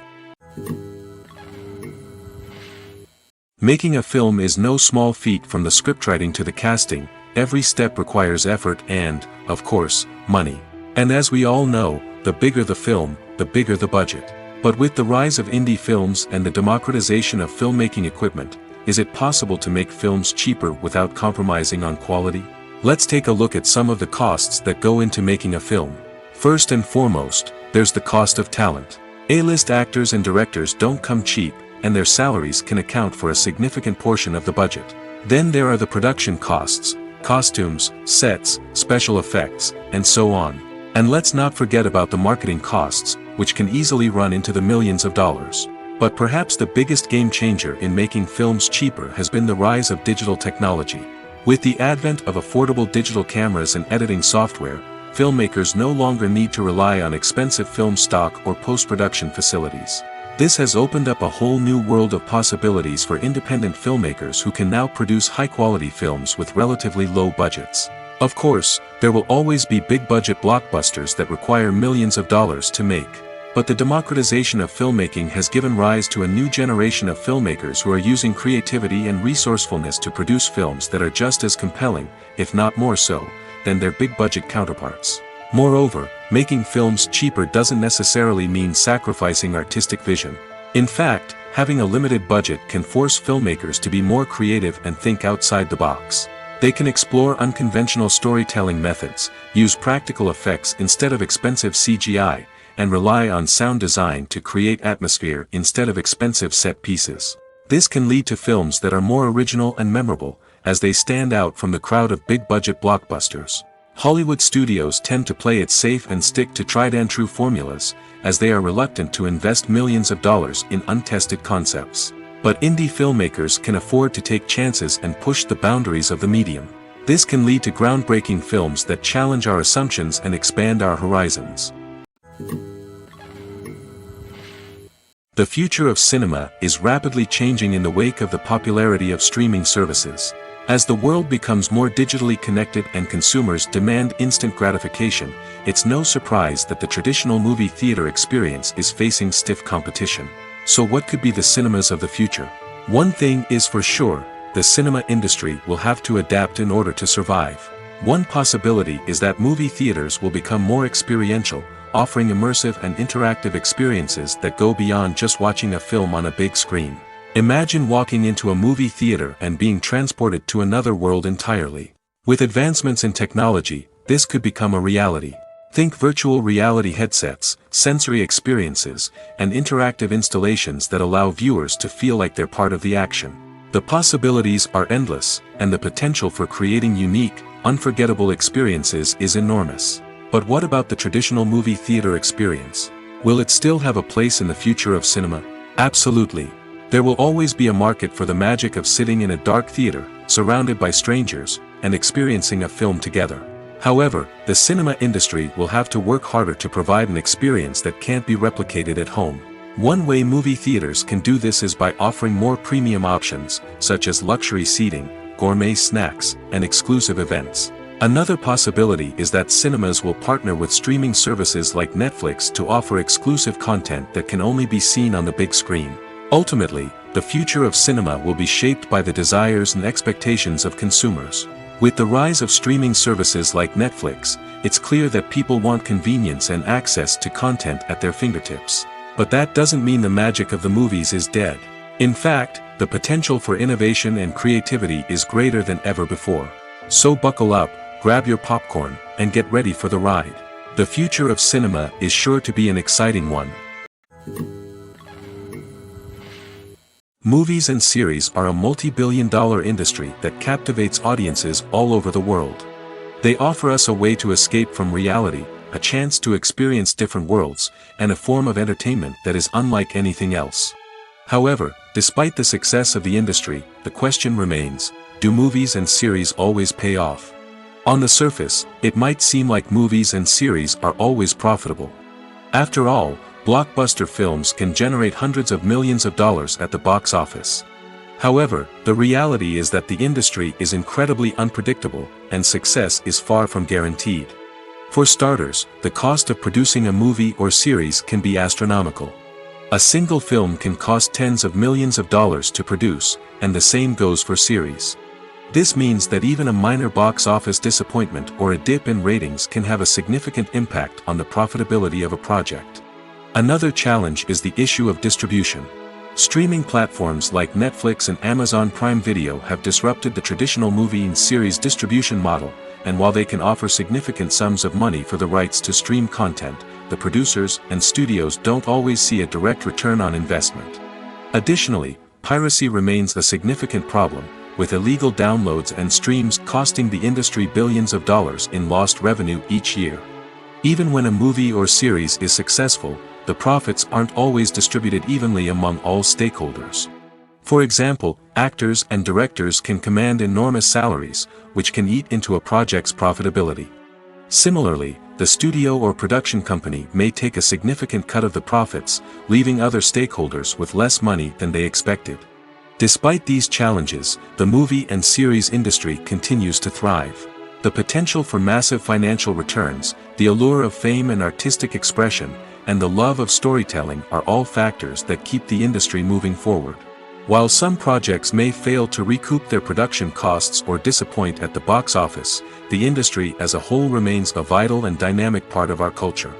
Making a film is no small feat. From the scriptwriting to the casting, every step requires effort and, of course, money. And as we all know, the bigger the film, the bigger the budget. But with the rise of indie films and the democratization of filmmaking equipment, is it possible to make films cheaper without compromising on quality? Let's take a look at some of the costs that go into making a film. First and foremost, there's the cost of talent. A-list actors and directors don't come cheap, and their salaries can account for a significant portion of the budget. Then there are the production costs, costumes, sets, special effects, and so on. And let's not forget about the marketing costs, which can easily run into the millions of dollars. But perhaps the biggest game changer in making films cheaper has been the rise of digital technology. With the advent of affordable digital cameras and editing software, filmmakers no longer need to rely on expensive film stock or post-production facilities. This has opened up a whole new world of possibilities for independent filmmakers who can now produce high-quality films with relatively low budgets. Of course, there will always be big-budget blockbusters that require millions of dollars to make. But the democratization of filmmaking has given rise to a new generation of filmmakers who are using creativity and resourcefulness to produce films that are just as compelling, if not more so, than their big-budget counterparts. Moreover, making films cheaper doesn't necessarily mean sacrificing artistic vision. In fact, having a limited budget can force filmmakers to be more creative and think outside the box. They can explore unconventional storytelling methods, use practical effects instead of expensive CGI, and rely on sound design to create atmosphere instead of expensive set pieces. This can lead to films that are more original and memorable, as they stand out from the crowd of big-budget blockbusters. Hollywood studios tend to play it safe and stick to tried-and-true formulas, as they are reluctant to invest millions of dollars in untested concepts. But indie filmmakers can afford to take chances and push the boundaries of the medium. This can lead to groundbreaking films that challenge our assumptions and expand our horizons. The future of cinema is rapidly changing in the wake of the popularity of streaming services. As the world becomes more digitally connected and consumers demand instant gratification, it's no surprise that the traditional movie theater experience is facing stiff competition. So what could be the cinemas of the future? One thing is for sure, the cinema industry will have to adapt in order to survive. One possibility is that movie theaters will become more experiential, offering immersive and interactive experiences that go beyond just watching a film on a big screen. Imagine walking into a movie theater and being transported to another world entirely. With advancements in technology, this could become a reality. Think virtual reality headsets, sensory experiences, and interactive installations that allow viewers to feel like they're part of the action. The possibilities are endless, and the potential for creating unique, unforgettable experiences is enormous. But what about the traditional movie theater experience? Will it still have a place in the future of cinema? Absolutely. There will always be a market for the magic of sitting in a dark theater, surrounded by strangers, and experiencing a film together. However, the cinema industry will have to work harder to provide an experience that can't be replicated at home. One way movie theaters can do this is by offering more premium options, such as luxury seating, gourmet snacks, and exclusive events. Another possibility is that cinemas will partner with streaming services like Netflix to offer exclusive content that can only be seen on the big screen. Ultimately, the future of cinema will be shaped by the desires and expectations of consumers. With the rise of streaming services like Netflix, it's clear that people want convenience and access to content at their fingertips. But that doesn't mean the magic of the movies is dead. In fact, the potential for innovation and creativity is greater than ever before. So buckle up, grab your popcorn, and get ready for the ride. The future of cinema is sure to be an exciting one. Movies and series are a multi-billion-dollar industry that captivates audiences all over the world. They offer us a way to escape from reality, a chance to experience different worlds, and a form of entertainment that is unlike anything else. However, despite the success of the industry, the question remains, do movies and series always pay off? On the surface, it might seem like movies and series are always profitable. After all, blockbuster films can generate hundreds of millions of dollars at the box office. However, the reality is that the industry is incredibly unpredictable, and success is far from guaranteed. For starters, the cost of producing a movie or series can be astronomical. A single film can cost tens of millions of dollars to produce, and the same goes for series. This means that even a minor box office disappointment or a dip in ratings can have a significant impact on the profitability of a project. Another challenge is the issue of distribution. Streaming platforms like Netflix and Amazon Prime Video have disrupted the traditional movie and series distribution model, and while they can offer significant sums of money for the rights to stream content, the producers and studios don't always see a direct return on investment. Additionally, piracy remains a significant problem, with illegal downloads and streams costing the industry billions of dollars in lost revenue each year. Even when a movie or series is successful, the profits aren't always distributed evenly among all stakeholders. For example, actors and directors can command enormous salaries, which can eat into a project's profitability. Similarly, the studio or production company may take a significant cut of the profits, leaving other stakeholders with less money than they expected. Despite these challenges, the movie and series industry continues to thrive. The potential for massive financial returns, the allure of fame and artistic expression, and the love of storytelling are all factors that keep the industry moving forward. While some projects may fail to recoup their production costs or disappoint at the box office, the industry as a whole remains a vital and dynamic part of our culture.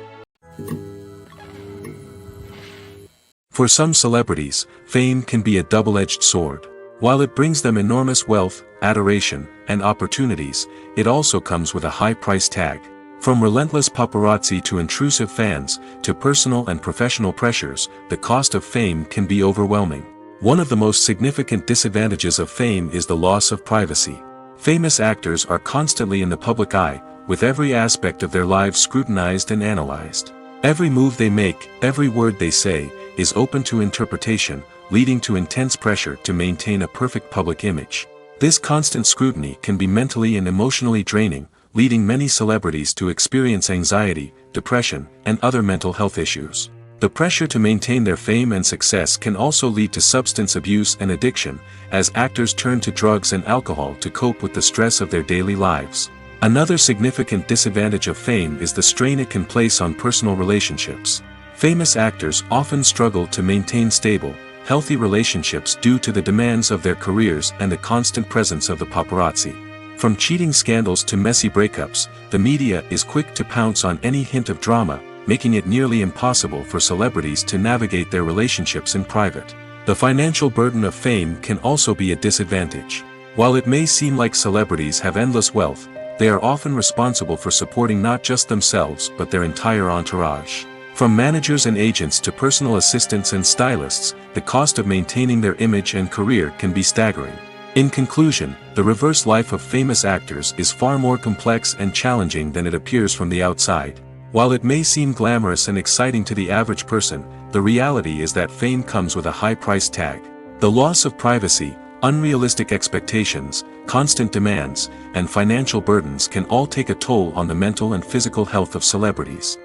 For some celebrities, fame can be a double-edged sword. While it brings them enormous wealth, adoration, and opportunities, it also comes with a high price tag. From relentless paparazzi to intrusive fans, to personal and professional pressures, the cost of fame can be overwhelming. One of the most significant disadvantages of fame is the loss of privacy. Famous actors are constantly in the public eye, with every aspect of their lives scrutinized and analyzed. Every move they make, every word they say, is open to interpretation, leading to intense pressure to maintain a perfect public image. This constant scrutiny can be mentally and emotionally draining, leading many celebrities to experience anxiety, depression, and other mental health issues. The pressure to maintain their fame and success can also lead to substance abuse and addiction, as actors turn to drugs and alcohol to cope with the stress of their daily lives. Another significant disadvantage of fame is the strain it can place on personal relationships. Famous actors often struggle to maintain stable, healthy relationships due to the demands of their careers and the constant presence of the paparazzi. From cheating scandals to messy breakups, the media is quick to pounce on any hint of drama, making it nearly impossible for celebrities to navigate their relationships in private. The financial burden of fame can also be a disadvantage. While it may seem like celebrities have endless wealth, they are often responsible for supporting not just themselves but their entire entourage. From managers and agents to personal assistants and stylists, the cost of maintaining their image and career can be staggering. In conclusion, the reverse life of famous actors is far more complex and challenging than it appears from the outside. While it may seem glamorous and exciting to the average person, the reality is that fame comes with a high price tag. The loss of privacy, unrealistic expectations, constant demands, and financial burdens can all take a toll on the mental and physical health of celebrities.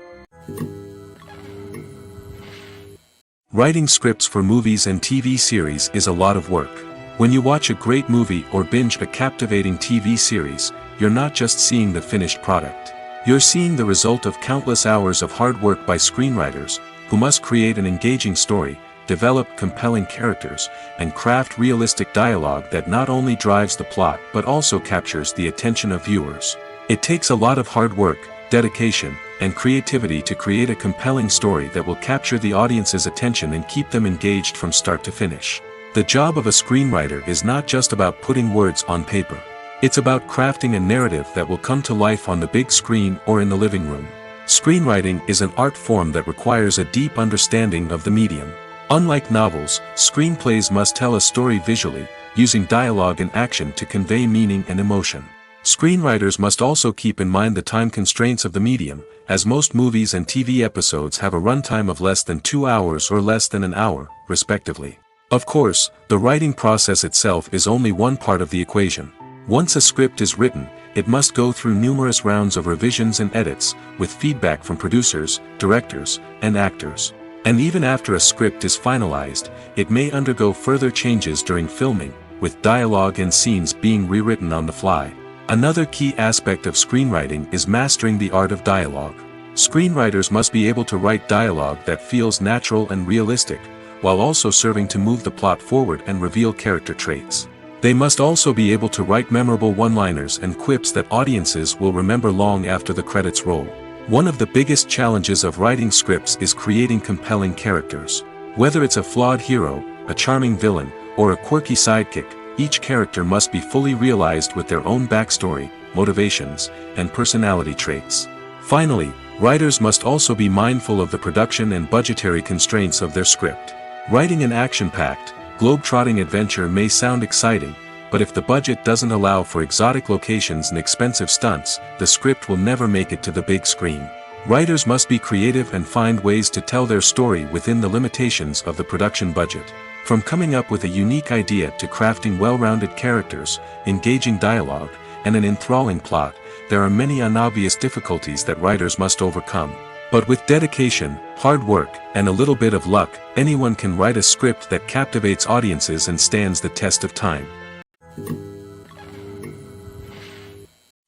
Writing scripts for movies and TV series is a lot of work. When you watch a great movie or binge a captivating TV series, you're not just seeing the finished product. You're seeing the result of countless hours of hard work by screenwriters, who must create an engaging story, develop compelling characters, and craft realistic dialogue that not only drives the plot but also captures the attention of viewers. It takes a lot of hard work, dedication, and creativity to create a compelling story that will capture the audience's attention and keep them engaged from start to finish. The job of a screenwriter is not just about putting words on paper. It's about crafting a narrative that will come to life on the big screen or in the living room. Screenwriting is an art form that requires a deep understanding of the medium. Unlike novels, screenplays must tell a story visually, using dialogue and action to convey meaning and emotion. Screenwriters must also keep in mind the time constraints of the medium, as most movies and TV episodes have a runtime of less than 2 hours or less than an hour, respectively. Of course, the writing process itself is only one part of the equation. Once a script is written, it must go through numerous rounds of revisions and edits, with feedback from producers, directors, and actors. And even after a script is finalized, it may undergo further changes during filming, with dialogue and scenes being rewritten on the fly. Another key aspect of screenwriting is mastering the art of dialogue. Screenwriters must be able to write dialogue that feels natural and realistic, while also serving to move the plot forward and reveal character traits. They must also be able to write memorable one-liners and quips that audiences will remember long after the credits roll. One of the biggest challenges of writing scripts is creating compelling characters. Whether it's a flawed hero, a charming villain, or a quirky sidekick, each character must be fully realized with their own backstory, motivations, and personality traits. Finally, writers must also be mindful of the production and budgetary constraints of their script. Writing an action-packed, globe-trotting adventure may sound exciting, but if the budget doesn't allow for exotic locations and expensive stunts, the script will never make it to the big screen. Writers must be creative and find ways to tell their story within the limitations of the production budget. From coming up with a unique idea to crafting well-rounded characters, engaging dialogue, and an enthralling plot, there are many unobvious difficulties that writers must overcome. But with dedication, hard work, and a little bit of luck, anyone can write a script that captivates audiences and stands the test of time.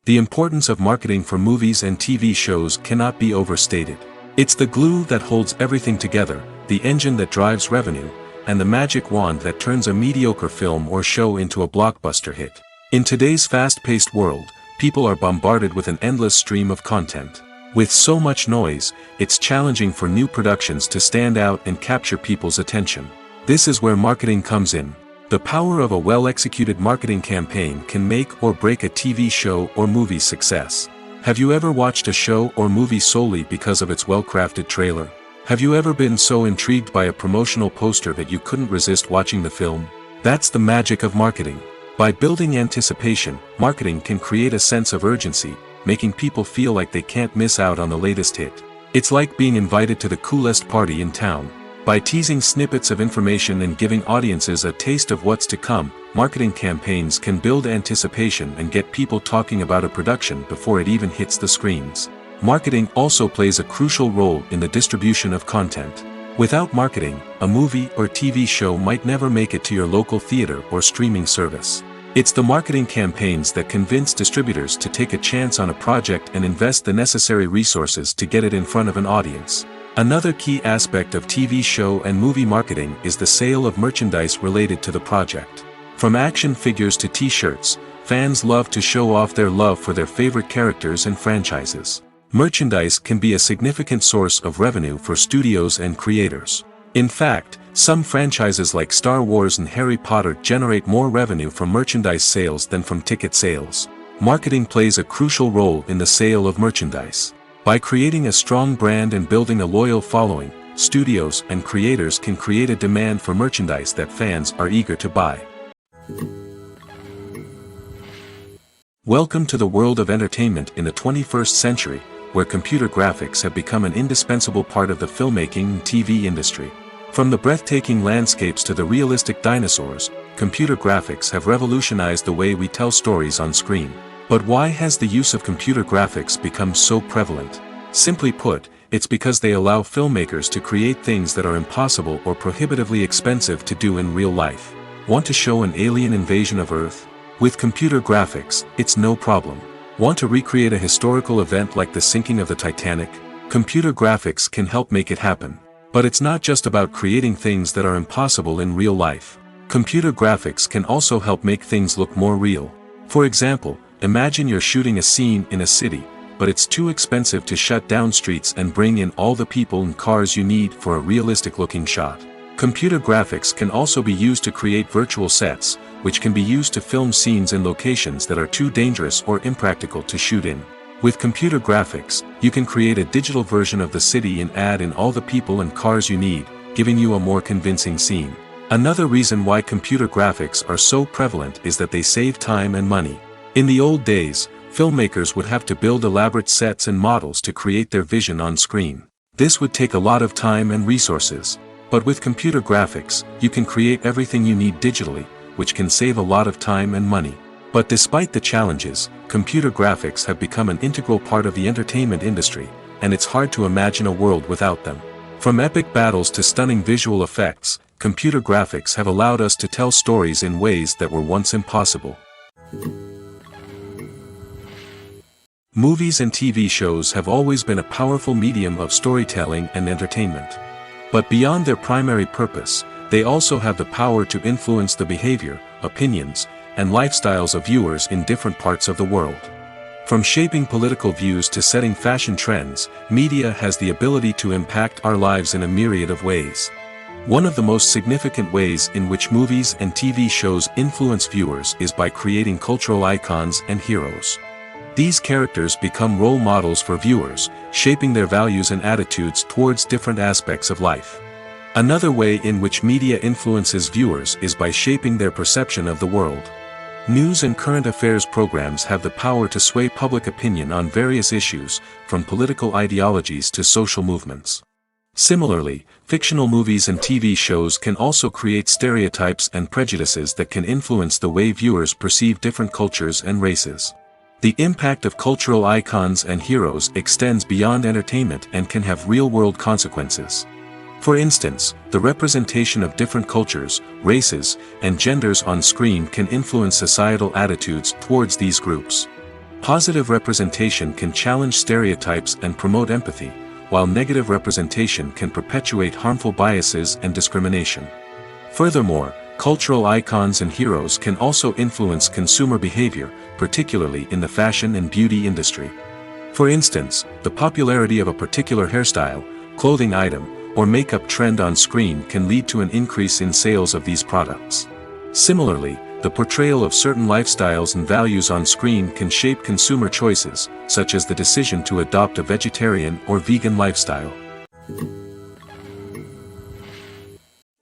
The importance of marketing for movies and TV shows cannot be overstated. It's the glue that holds everything together, the engine that drives revenue, and the magic wand that turns a mediocre film or show into a blockbuster hit. In today's fast-paced world, people are bombarded with an endless stream of content. With so much noise, it's challenging for new productions to stand out and capture people's attention. This is where marketing comes in. The power of a well-executed marketing campaign can make or break a TV show or movie's success. Have you ever watched a show or movie solely because of its well-crafted trailer? Have you ever been so intrigued by a promotional poster that you couldn't resist watching the film? That's the magic of marketing. By building anticipation, marketing can create a sense of urgency, making people feel like they can't miss out on the latest hit. It's like being invited to the coolest party in town. By teasing snippets of information and giving audiences a taste of what's to come, marketing campaigns can build anticipation and get people talking about a production before it even hits the screens. Marketing also plays a crucial role in the distribution of content. Without marketing, a movie or TV show might never make it to your local theater or streaming service. It's the marketing campaigns that convince distributors to take a chance on a project and invest the necessary resources to get it in front of an audience. Another key aspect of TV show and movie marketing is the sale of merchandise related to the project. From action figures to t-shirts, fans love to show off their love for their favorite characters and franchises. Merchandise can be a significant source of revenue for studios and creators. In fact, some franchises like Star Wars and Harry Potter generate more revenue from merchandise sales than from ticket sales. Marketing plays a crucial role in the sale of merchandise. By creating a strong brand and building a loyal following, studios and creators can create a demand for merchandise that fans are eager to buy. Welcome to the world of entertainment in the 21st century, where computer graphics have become an indispensable part of the filmmaking and TV industry. From the breathtaking landscapes to the realistic dinosaurs, computer graphics have revolutionized the way we tell stories on screen. But why has the use of computer graphics become so prevalent? Simply put, it's because they allow filmmakers to create things that are impossible or prohibitively expensive to do in real life. Want to show an alien invasion of Earth? With computer graphics, it's no problem. Want to recreate a historical event like the sinking of the Titanic? Computer graphics can help make it happen. But it's not just about creating things that are impossible in real life. Computer graphics can also help make things look more real. For example, imagine you're shooting a scene in a city, but it's too expensive to shut down streets and bring in all the people and cars you need for a realistic-looking shot. Computer graphics can also be used to create virtual sets, which can be used to film scenes in locations that are too dangerous or impractical to shoot in. With computer graphics, you can create a digital version of the city and add in all the people and cars you need, giving you a more convincing scene. Another reason why computer graphics are so prevalent is that they save time and money. In the old days, filmmakers would have to build elaborate sets and models to create their vision on screen. This would take a lot of time and resources. But with computer graphics, you can create everything you need digitally, which can save a lot of time and money. But despite the challenges, computer graphics have become an integral part of the entertainment industry, and it's hard to imagine a world without them. From epic battles to stunning visual effects, computer graphics have allowed us to tell stories in ways that were once impossible. Movies and TV shows have always been a powerful medium of storytelling and entertainment. But beyond their primary purpose, they also have the power to influence the behavior, opinions, and lifestyles of viewers in different parts of the world. From shaping political views to setting fashion trends, media has the ability to impact our lives in a myriad of ways. One of the most significant ways in which movies and TV shows influence viewers is by creating cultural icons and heroes. These characters become role models for viewers, shaping their values and attitudes towards different aspects of life. Another way in which media influences viewers is by shaping their perception of the world. News and current affairs programs have the power to sway public opinion on various issues, from political ideologies to social movements. Similarly, fictional movies and TV shows can also create stereotypes and prejudices that can influence the way viewers perceive different cultures and races. The impact of cultural icons and heroes extends beyond entertainment and can have real-world consequences. For instance, the representation of different cultures, races, and genders on screen can influence societal attitudes towards these groups. Positive representation can challenge stereotypes and promote empathy, while negative representation can perpetuate harmful biases and discrimination. Furthermore, cultural icons and heroes can also influence consumer behavior, particularly in the fashion and beauty industry. For instance, the popularity of a particular hairstyle, clothing item, or makeup trend on screen can lead to an increase in sales of these products. Similarly, the portrayal of certain lifestyles and values on screen can shape consumer choices, such as the decision to adopt a vegetarian or vegan lifestyle.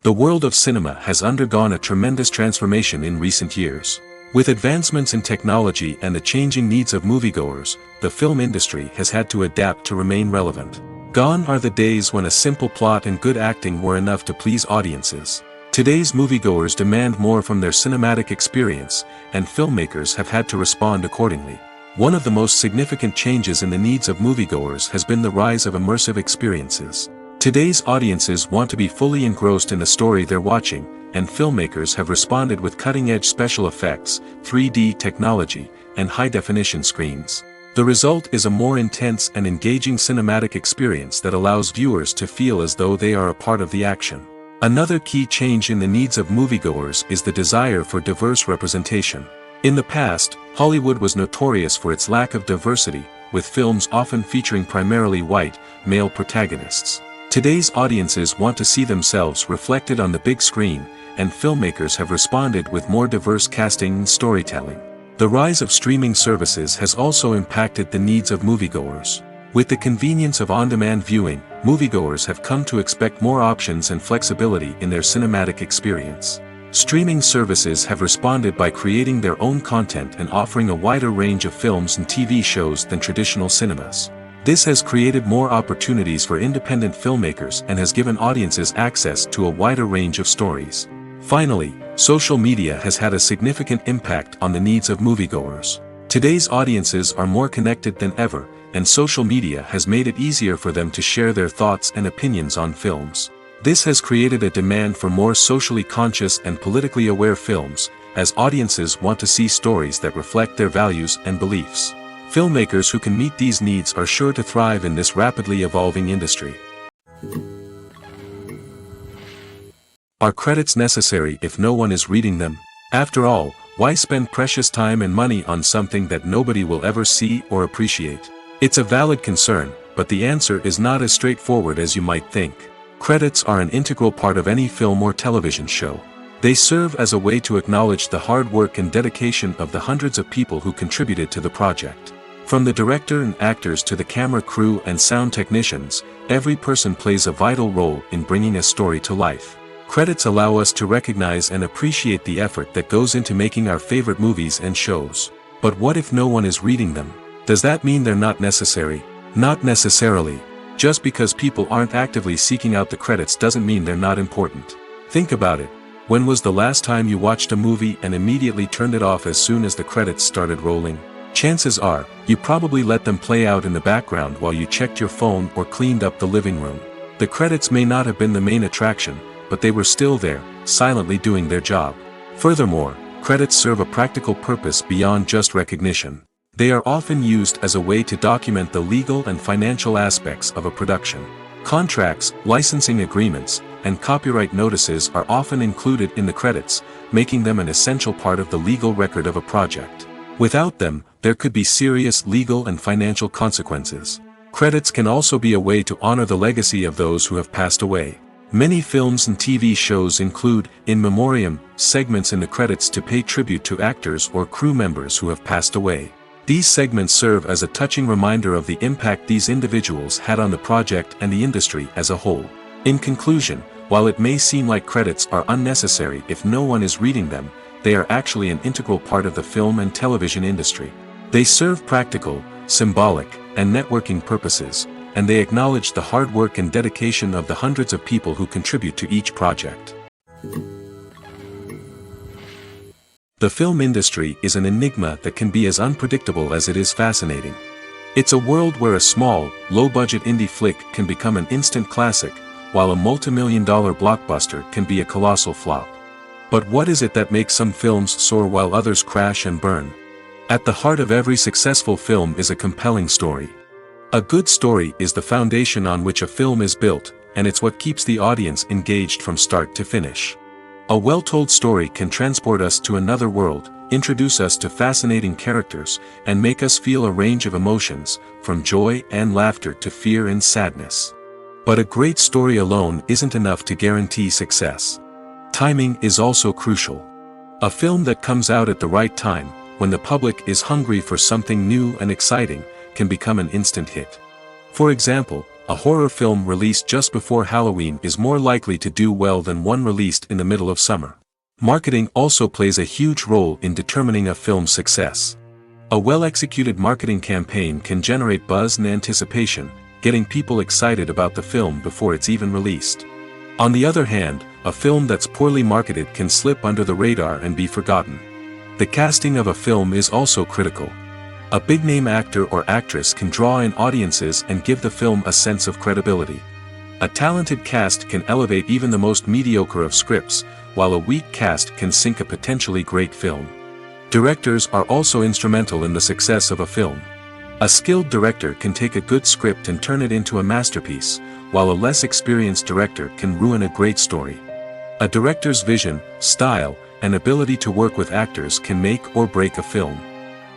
The world of cinema has undergone a tremendous transformation in recent years. With advancements in technology and the changing needs of moviegoers, the film industry has had to adapt to remain relevant. Gone are the days when a simple plot and good acting were enough to please audiences. Today's moviegoers demand more from their cinematic experience, and filmmakers have had to respond accordingly. One of the most significant changes in the needs of moviegoers has been the rise of immersive experiences. Today's audiences want to be fully engrossed in the story they're watching, and filmmakers have responded with cutting-edge special effects, 3D technology, and high-definition screens. The result is a more intense and engaging cinematic experience that allows viewers to feel as though they are a part of the action. Another key change in the needs of moviegoers is the desire for diverse representation. In the past, Hollywood was notorious for its lack of diversity, with films often featuring primarily white, male protagonists. Today's audiences want to see themselves reflected on the big screen, and filmmakers have responded with more diverse casting and storytelling. The rise of streaming services has also impacted the needs of moviegoers. With the convenience of on-demand viewing, moviegoers have come to expect more options and flexibility in their cinematic experience. Streaming services have responded by creating their own content and offering a wider range of films and TV shows than traditional cinemas. This has created more opportunities for independent filmmakers and has given audiences access to a wider range of stories. Finally, social media has had a significant impact on the needs of moviegoers. Today's audiences are more connected than ever, and social media has made it easier for them to share their thoughts and opinions on films. This has created a demand for more socially conscious and politically aware films, as audiences want to see stories that reflect their values and beliefs. Filmmakers who can meet these needs are sure to thrive in this rapidly evolving industry. Are credits necessary if no one is reading them? After all, why spend precious time and money on something that nobody will ever see or appreciate? It's a valid concern, but the answer is not as straightforward as you might think. Credits are an integral part of any film or television show. They serve as a way to acknowledge the hard work and dedication of the hundreds of people who contributed to the project. From the director and actors to the camera crew and sound technicians, every person plays a vital role in bringing a story to life. Credits allow us to recognize and appreciate the effort that goes into making our favorite movies and shows. But what if no one is reading them? Does that mean they're not necessary? Not necessarily. Just because people aren't actively seeking out the credits doesn't mean they're not important. Think about it. When was the last time you watched a movie and immediately turned it off as soon as the credits started rolling? Chances are, you probably let them play out in the background while you checked your phone or cleaned up the living room. The credits may not have been the main attraction, but they were still there, silently doing their job. Furthermore, credits serve a practical purpose beyond just recognition. They are often used as a way to document the legal and financial aspects of a production. Contracts, licensing agreements, and copyright notices are often included in the credits, making them an essential part of the legal record of a project. Without them, there could be serious legal and financial consequences. Credits can also be a way to honor the legacy of those who have passed away. Many films and TV shows include, in memoriam, segments in the credits to pay tribute to actors or crew members who have passed away. These segments serve as a touching reminder of the impact these individuals had on the project and the industry as a whole. In conclusion, while it may seem like credits are unnecessary if no one is reading them, they are actually an integral part of the film and television industry. They serve practical, symbolic, and networking purposes, and they acknowledge the hard work and dedication of the hundreds of people who contribute to each project. The film industry is an enigma that can be as unpredictable as it is fascinating. It's a world where a small, low-budget indie flick can become an instant classic, while a multi-million-dollar blockbuster can be a colossal flop. But what is it that makes some films soar while others crash and burn? At the heart of every successful film is a compelling story. A good story is the foundation on which a film is built, and it's what keeps the audience engaged from start to finish. A well-told story can transport us to another world, introduce us to fascinating characters, and make us feel a range of emotions, from joy and laughter to fear and sadness. But a great story alone isn't enough to guarantee success. Timing is also crucial. A film that comes out at the right time, when the public is hungry for something new and exciting, can become an instant hit. For example, a horror film released just before Halloween is more likely to do well than one released in the middle of summer. Marketing also plays a huge role in determining a film's success. A well-executed marketing campaign can generate buzz and anticipation, getting people excited about the film before it's even released. On the other hand, a film that's poorly marketed can slip under the radar and be forgotten. The casting of a film is also critical. A big-name actor or actress can draw in audiences and give the film a sense of credibility. A talented cast can elevate even the most mediocre of scripts, while a weak cast can sink a potentially great film. Directors are also instrumental in the success of a film. A skilled director can take a good script and turn it into a masterpiece, while a less experienced director can ruin a great story. A director's vision, style, and ability to work with actors can make or break a film.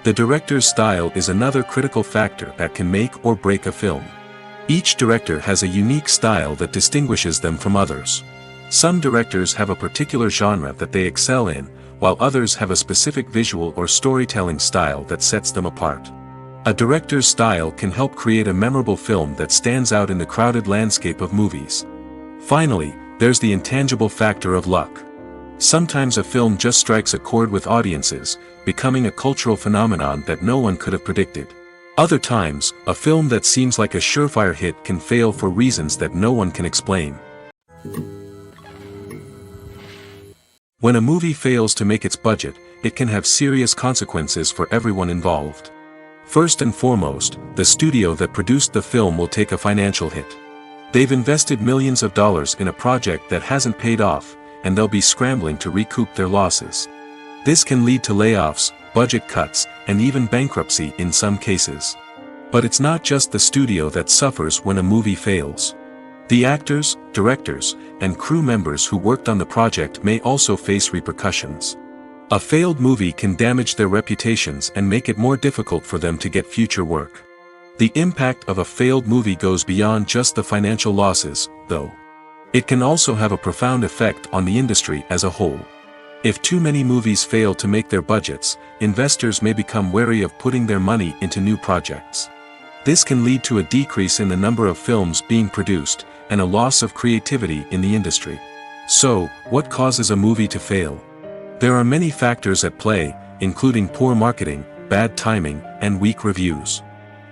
The director's style is another critical factor that can make or break a film. Each director has a unique style that distinguishes them from others. Some directors have a particular genre that they excel in, while others have a specific visual or storytelling style that sets them apart. A director's style can help create a memorable film that stands out in the crowded landscape of movies. Finally, there's the intangible factor of luck. Sometimes a film just strikes a chord with audiences, becoming a cultural phenomenon that no one could have predicted. Other times, a film that seems like a surefire hit can fail for reasons that no one can explain. When a movie fails to make its budget, it can have serious consequences for everyone involved. First and foremost, the studio that produced the film will take a financial hit. They've invested millions of dollars in a project that hasn't paid off, and they'll be scrambling to recoup their losses. This can lead to layoffs, budget cuts, and even bankruptcy in some cases. But it's not just the studio that suffers when a movie fails. The actors, directors, and crew members who worked on the project may also face repercussions. A failed movie can damage their reputations and make it more difficult for them to get future work. The impact of a failed movie goes beyond just the financial losses, though. It can also have a profound effect on the industry as a whole. If too many movies fail to make their budgets, investors may become wary of putting their money into new projects. This can lead to a decrease in the number of films being produced, and a loss of creativity in the industry. So, what causes a movie to fail? There are many factors at play, including poor marketing, bad timing, and weak reviews.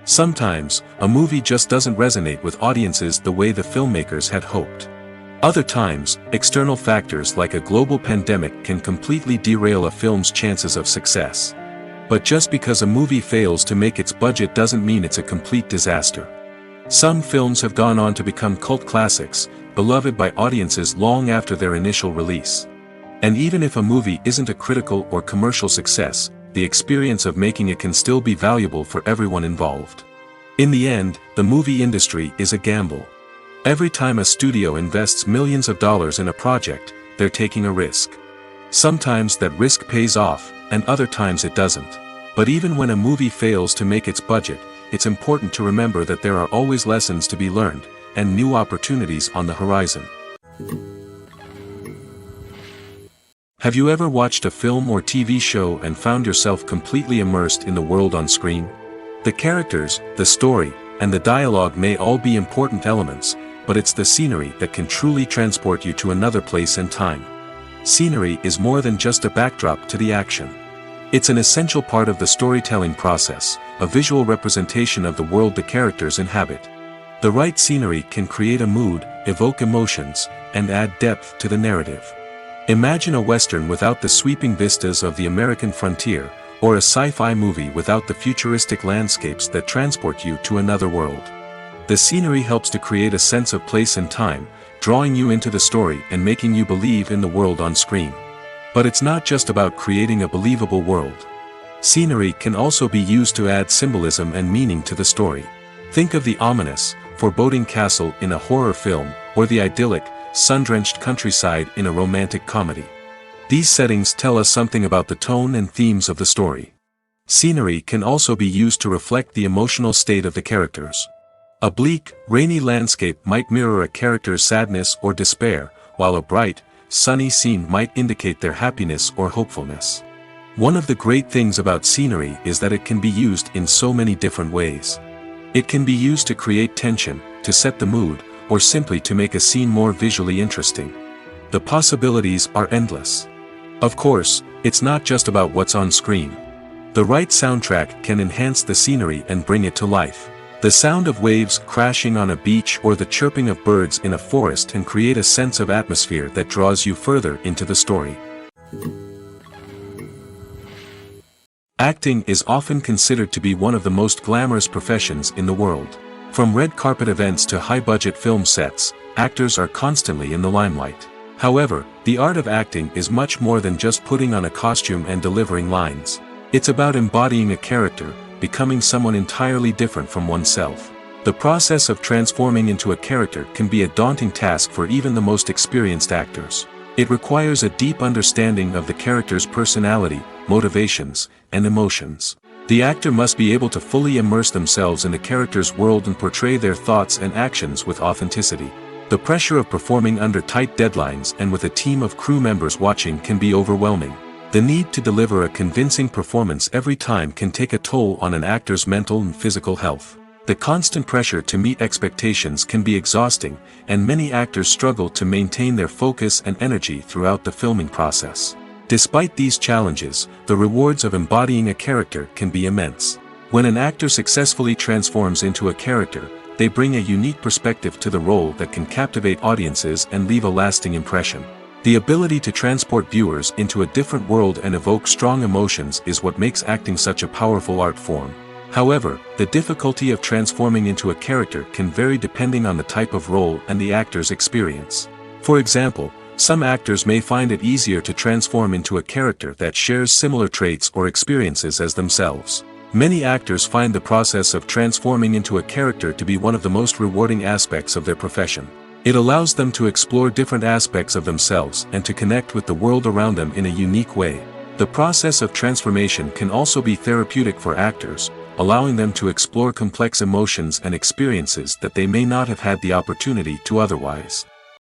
Sometimes, a movie just doesn't resonate with audiences the way the filmmakers had hoped. Other times, external factors like a global pandemic can completely derail a film's chances of success. But just because a movie fails to make its budget doesn't mean it's a complete disaster. Some films have gone on to become cult classics, beloved by audiences long after their initial release. And even if a movie isn't a critical or commercial success, the experience of making it can still be valuable for everyone involved. In the end, the movie industry is a gamble. Every time a studio invests millions of dollars in a project, they're taking a risk. Sometimes that risk pays off, and other times it doesn't. But even when a movie fails to make its budget, it's important to remember that there are always lessons to be learned, and new opportunities on the horizon. Have you ever watched a film or TV show and found yourself completely immersed in the world on screen? The characters, the story, and the dialogue may all be important elements, but it's the scenery that can truly transport you to another place and time. Scenery is more than just a backdrop to the action. It's an essential part of the storytelling process, a visual representation of the world the characters inhabit. The right scenery can create a mood, evoke emotions, and add depth to the narrative. Imagine a Western without the sweeping vistas of the American frontier, or a sci-fi movie without the futuristic landscapes that transport you to another world. The scenery helps to create a sense of place and time, drawing you into the story and making you believe in the world on screen. But it's not just about creating a believable world. Scenery can also be used to add symbolism and meaning to the story. Think of the ominous, foreboding castle in a horror film, or the idyllic, sun-drenched countryside in a romantic comedy. These settings tell us something about the tone and themes of the story. Scenery can also be used to reflect the emotional state of the characters. A bleak, rainy landscape might mirror a character's sadness or despair, while a bright, sunny scene might indicate their happiness or hopefulness. One of the great things about scenery is that it can be used in so many different ways. It can be used to create tension, to set the mood, or simply to make a scene more visually interesting. The possibilities are endless. Of course, it's not just about what's on screen. The right soundtrack can enhance the scenery and bring it to life. The sound of waves crashing on a beach or the chirping of birds in a forest can create a sense of atmosphere that draws you further into the story. Acting is often considered to be one of the most glamorous professions in the world. From red carpet events to high-budget film sets, actors are constantly in the limelight. However, the art of acting is much more than just putting on a costume and delivering lines. It's about embodying a character, becoming someone entirely different from oneself. The process of transforming into a character can be a daunting task for even the most experienced actors. It requires a deep understanding of the character's personality, motivations, and emotions. The actor must be able to fully immerse themselves in the character's world and portray their thoughts and actions with authenticity. The pressure of performing under tight deadlines and with a team of crew members watching can be overwhelming. The need to deliver a convincing performance every time can take a toll on an actor's mental and physical health. The constant pressure to meet expectations can be exhausting, and many actors struggle to maintain their focus and energy throughout the filming process. Despite these challenges, the rewards of embodying a character can be immense. When an actor successfully transforms into a character, they bring a unique perspective to the role that can captivate audiences and leave a lasting impression. The ability to transport viewers into a different world and evoke strong emotions is what makes acting such a powerful art form. However, the difficulty of transforming into a character can vary depending on the type of role and the actor's experience. For example, some actors may find it easier to transform into a character that shares similar traits or experiences as themselves. Many actors find the process of transforming into a character to be one of the most rewarding aspects of their profession. It allows them to explore different aspects of themselves and to connect with the world around them in a unique way. The process of transformation can also be therapeutic for actors, allowing them to explore complex emotions and experiences that they may not have had the opportunity to otherwise.